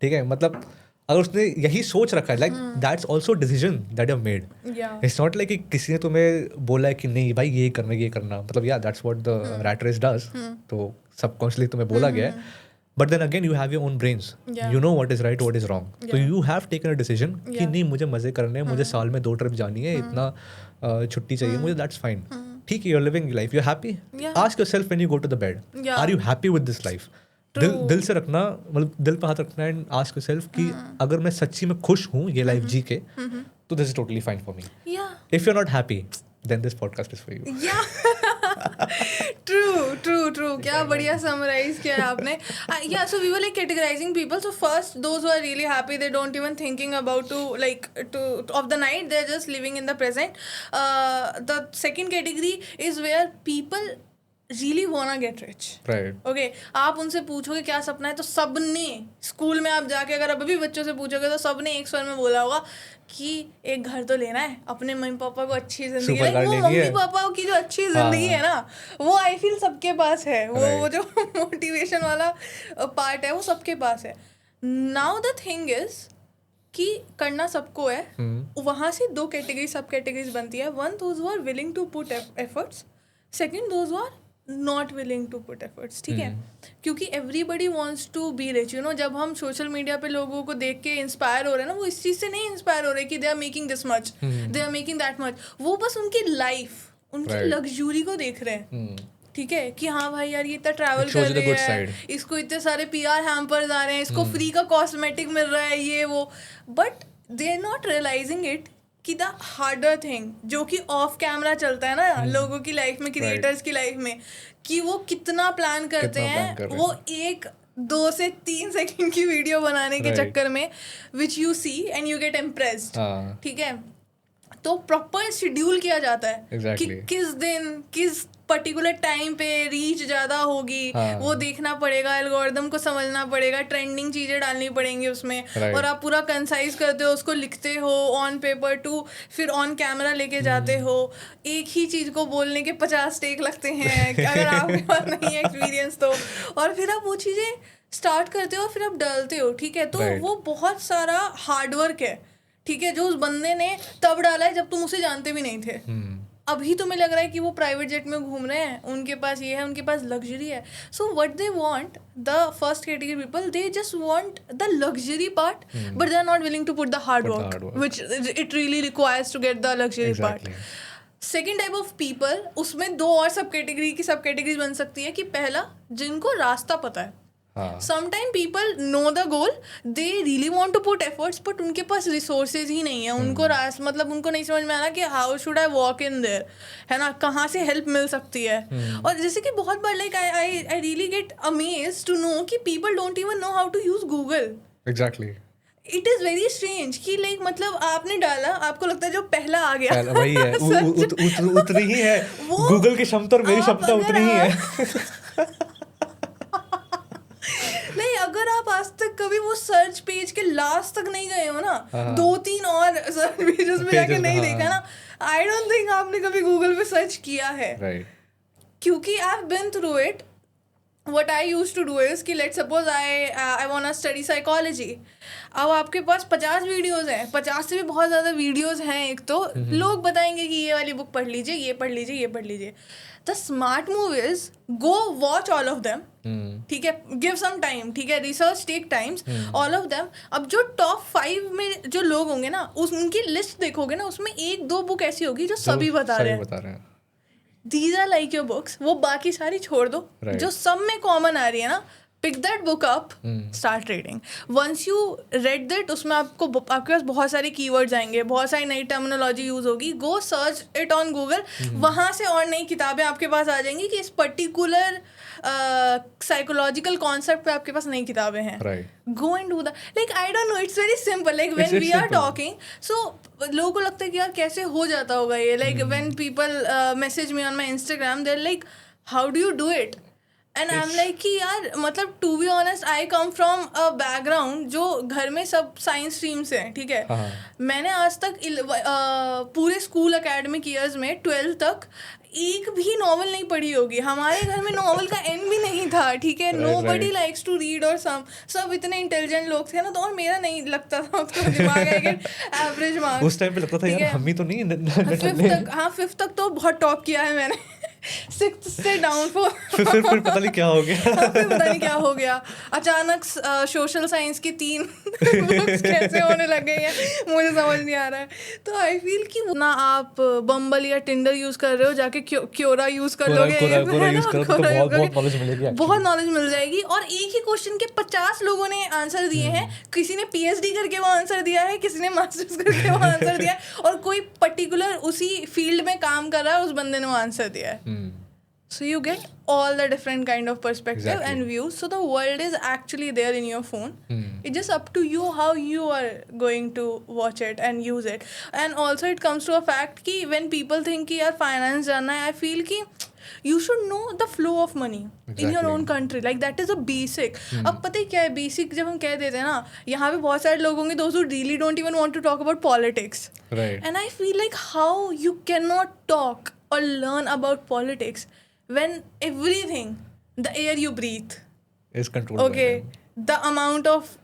S3: ठीक है। मतलब अगर उसने यही सोच रखा है, like that's also decision that have made. It's not like कि किसी ने तुम्हें बोला है कि नहीं भाई ये करना, मतलब या that's what the rat race does. तो सबकॉन्शियसली तुम्हें बोला गया है, but then again you have your own brains, you know what is right what is wrong. तो you have taken a decision कि नहीं मुझे मजे करने हैं, मुझे साल में 2 ट्रिप जानी है, इतना छुट्टी चाहिए मुझे, दैट्स फाइन, ठीक है। You are living life, you are happy. Ask yourself when you go to the bed, are you happy with this life? दिल से रखना, मतलब दिल पे हाथ रखना एंड आस्क योरसेल्फ कि अगर मैं सच्ची में खुश हूँ ये लाइफ जी के, तो this is totally fine for me. If you are not happy, then this podcast is for you.
S2: Yeah. True. क्या बढ़िया summarize किया है आपने. Yeah, so we were like categorizing people. So first, those who are really happy, they don't even thinking about to of the night. They're just living in the present. The second category is where people really wanna get rich.
S3: Right.
S2: Okay, आप उनसे पूछोगे क्या सपना है तो सबने school में आप जाके अगर अभी बच्चों से पूछोगे तो सबने एक स्वर में बोला होगा कि एक घर तो लेना है, अपने मम्मी पापा को अच्छी जिंदगी, वो मम्मी पापा की जो अच्छी जिंदगी है ना, वो आई फील सबके पास है. वो जो मोटिवेशन वाला पार्ट है वो सबके पास है. नाउ द थिंग इज कि करना सबको है. वहाँ से दो कैटेगरी सब कैटेगरीज बनती है. One, those who are willing to put efforts. Second, those who are not willing to put efforts. ठीक है, क्योंकि everybody wants to be rich. You know, जब हम सोशल मीडिया पे लोगों को देख के इंस्पायर हो रहे हैं ना, वो इस चीज़ से नहीं इंस्पायर हो रहे कि they are making this much, they are making that much. वो बस उनकी लाइफ, उनकी लग्जरी को देख रहे हैं. ठीक है कि हाँ भाई यार ये इतना ट्रैवल कर रहे हैं, इसको इतने सारे PR हैम्पर्स आ रहे हैं, इसको फ्री का कॉस्मेटिक मिल रहा है, ये वो. But they are not realising it कि द हार्डर थिंग जो कि ऑफ कैमरा चलता है ना लोगों की लाइफ में, क्रिएटर्स की लाइफ में, कि वो कितना प्लान करते हैं. वो 1, 2 से 3 सेकंड की वीडियो बनाने के चक्कर में which you see and you get impressed. ठीक है, तो प्रॉपर शेड्यूल किया जाता है कि किस दिन किस पर्टिकुलर टाइम पे रीच ज़्यादा होगी. वो देखना पड़ेगा, एल्गोरिदम को समझना पड़ेगा, ट्रेंडिंग चीज़ें डालनी पड़ेंगी उसमें. और आप पूरा कंसाइज करते हो, उसको लिखते हो ऑन पेपर टू फिर ऑन कैमरा लेके जाते हो. एक ही चीज़ को बोलने के 50 टेक लगते हैं अगर आपके पास नहीं है एक्सपीरियंस तो. और फिर आप वो चीज़ें स्टार्ट करते हो, फिर आप डालते हो. ठीक है, तो वो बहुत सारा हार्डवर्क है. ठीक है, जो उस बंदे ने तब डाला है जब तुम उसे जानते भी नहीं थे. अभी तुम्हें लग रहा है कि वो प्राइवेट जेट में घूम रहे हैं, उनके पास ये है, उनके पास लग्जरी है. So what they want, the first category people, they just want the luxury part but they are not willing to put the hard work which it really requires to get the luxury part. Second type of people, उसमें 2 और सब categories बन सकती है. कि पहला, जिनको रास्ता पता है. Sometimes people know the goal, they really want to put efforts, but उनके पास resources ही नहीं है. उनको मतलब उनको नहीं समझ में आ रहा कि how should I walk in there, है ना, कहाँ से help मिल सकती है. और जैसे कि बहुत बार like I really get amazed to know कि people don't even know how to use Google.
S3: Exactly.
S2: It is very strange कि like मतलब आपने डाला, आपको लगता है जो पहला आ गया
S3: वही है, उतनी ही है. Google की क्षमता और मेरी क्षमता उतनी ही है.
S2: नहीं, अगर आप आज तक कभी वो सर्च पेज के लास्ट तक नहीं गए हो ना, 2-3 और सर्च पेजेस में जाके नहीं देखा ना, आई डोंट थिंक आपने कभी गूगल पे सर्च किया है. क्योंकि I have been through it. What I used to do is कि let's suppose I wanna study psychology. अब आपके पास 50 वीडियोज़ हैं, 50 से भी बहुत ज़्यादा वीडियोज़ हैं. एक तो लोग बताएंगे कि ये वाली बुक पढ़ लीजिए, ये पढ़ लीजिए, ये पढ़ लीजिए. The smart move is go watch all of them. ठीक है, give some time. ठीक है, research take times. all of them. अब जो top 5 में जो लोग होंगे ना, उनकी लिस्ट देखोगे ना, उसमें 1-2 बुक ऐसी होगी जो सभी बता रहे हैं. These are like your books. वो बाकी सारी छोड़ दो. जो सब में कॉमन आ रही है ना, pick that book up, start reading. Once you read that, उसमें आपके पास बहुत सारे keywords आएंगे, बहुत सारी नई terminology यूज़ होगी. Go search it on Google. वहाँ से और नई किताबें आपके पास आ जाएंगी कि इस particular psychological concept पे आपके पास नई किताबें हैं. Go and do that. Like I don't know, it's very simple. Like when we are talking, so लोगों को लगता है कि यार कैसे हो जाता होगा ये. Like when people message me on my Instagram, they're like, how do you do it? And I'm like कि यार मतलब to be honest, I come from a background जो घर में सब साइंस स्ट्रीम से हैं. ठीक है, मैंने आज तक पूरे स्कूल एकेडमिक ईयर्स में 12th तक एक भी नॉवल नहीं पढ़ी होगी. हमारे घर में नॉवल का एंड भी नहीं था. ठीक है, nobody likes to read और सब इतने इंटेलिजेंट लोग थे ना, तो और मेरा नहीं लगता था उसका दिमाग है कि एवरेज मार्क्स.
S3: उस टाइम पे लगता था यार हम ही तो नहीं.
S2: 5th तक तो बहुत टॉप किया है मैंने. 6th से डाउन
S3: फिर पता नहीं क्या हो गया.
S2: फिर पता नहीं क्या हो गया. अचानक सोशल साइंस की 3 बुक्स कैसे होने लग गई हैं मुझे समझ नहीं आ रहा है. तो आई फील कि ना आप बम्बल या टिंडर यूज कर रहे हो, जाके क्योरा यूज कर लोगे, बहुत नॉलेज मिल जाएगी. और एक ही क्वेश्चन के 50 लोगों ने आंसर दिए हैं. किसी ने PhD करके वो आंसर दिया है, किसी ने मास्टर्स करके वो आंसर दिया है, और कोई पर्टिकुलर उसी फील्ड में काम कर रहा है, उस बंदे ने वो आंसर दिया है. So you get all the different kind of perspective
S3: Exactly.
S2: and views. So the world is actually there in your phone. It's just up to you how you are going to watch it and use it. And also it comes to a fact कि when people think कि यार finance जानना है, I feel कि you should know the flow of money in your
S3: Exactly.
S2: own country. Like that is a basic. अब पता है क्या है basic जब हम कह देते हैं ना, यहाँ पे बहुत सारे लोग होंगे those who really don't even want to talk about politics.
S3: Right.
S2: And I feel like how you cannot talk or learn about politics when everything, the air you breathe,
S3: Is controlled by
S2: okay,
S3: them.
S2: the amount of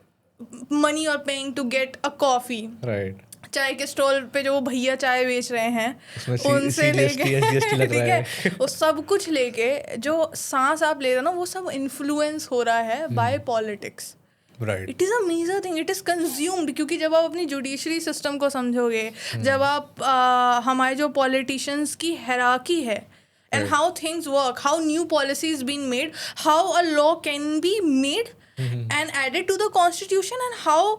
S2: money you're paying to get a coffee,
S3: Right.
S2: चाय के stall पे जो वो भैया चाय बेच रहे हैं
S3: उसमें
S2: उनसे
S3: CGST, SGST लग
S2: ठीक
S3: रहा
S2: है वो सब कुछ लेके जो सांस आप ले रहे हो ना वो सब इन्फ्लुएंस हो रहा है by politics.
S3: Right.
S2: It is a major thing, it is consumed. क्योंकि जब आप अपनी जुडिशरी सिस्टम को समझोगे, जब आप हमारे जो पॉलिटिशियंस की हेराकी है and how things work, how new policies been made, how a law can be made and added to the constitution and how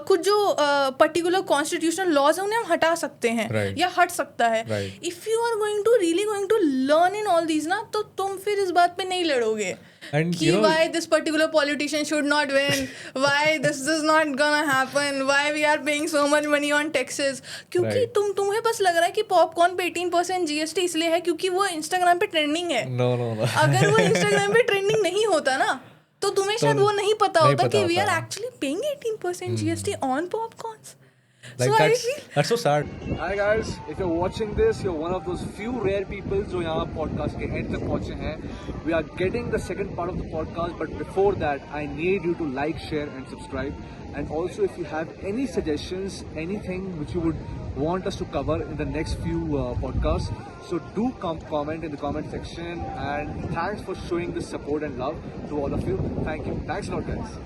S2: कुछ जो पर्टिकुलर कॉन्स्टिट्यूशनल लॉज हैं उन्हें हम हटा सकते हैं
S3: Right.
S2: या हट सकता है.
S3: Right.
S2: If you are going to really going to learn in all these ना, तो तुम फिर इस बात पे नहीं लड़ोगे
S3: And
S2: कि
S3: you know,
S2: why this particular politician should not win, why this is not gonna happen, why we are paying so much money on taxes. क्योंकि
S3: Right.
S2: तुम्हें बस लग रहा है कि पॉपकॉर्न पे 18% GST इसलिए है क्योंकि वो इंस्टाग्राम पे ट्रेंडिंग है.
S3: no.
S2: अगर वो इंस्टाग्राम पे ट्रेंडिंग नहीं होता ना तो तुम्हें शायद वो नहीं पता
S3: नहीं
S2: होता
S3: पता
S2: कि वी आर
S3: होता.
S2: Actually paying 18% GST on popcorns.
S3: Like
S2: So I
S3: that's
S2: feel
S3: that's so sad.
S1: Hi guys, if you're watching this, you're one of those few rare people जो यहाँ podcast के end तक पहुँचे हैं. We are getting the second part of the podcast, but before that, I need you to like, share, and subscribe. And also, if you have any suggestions, anything which you would want us to cover in the next few podcasts, so do comment in the comment section. And thanks for showing this support and love to all of you. Thank you. Thanks a lot, guys.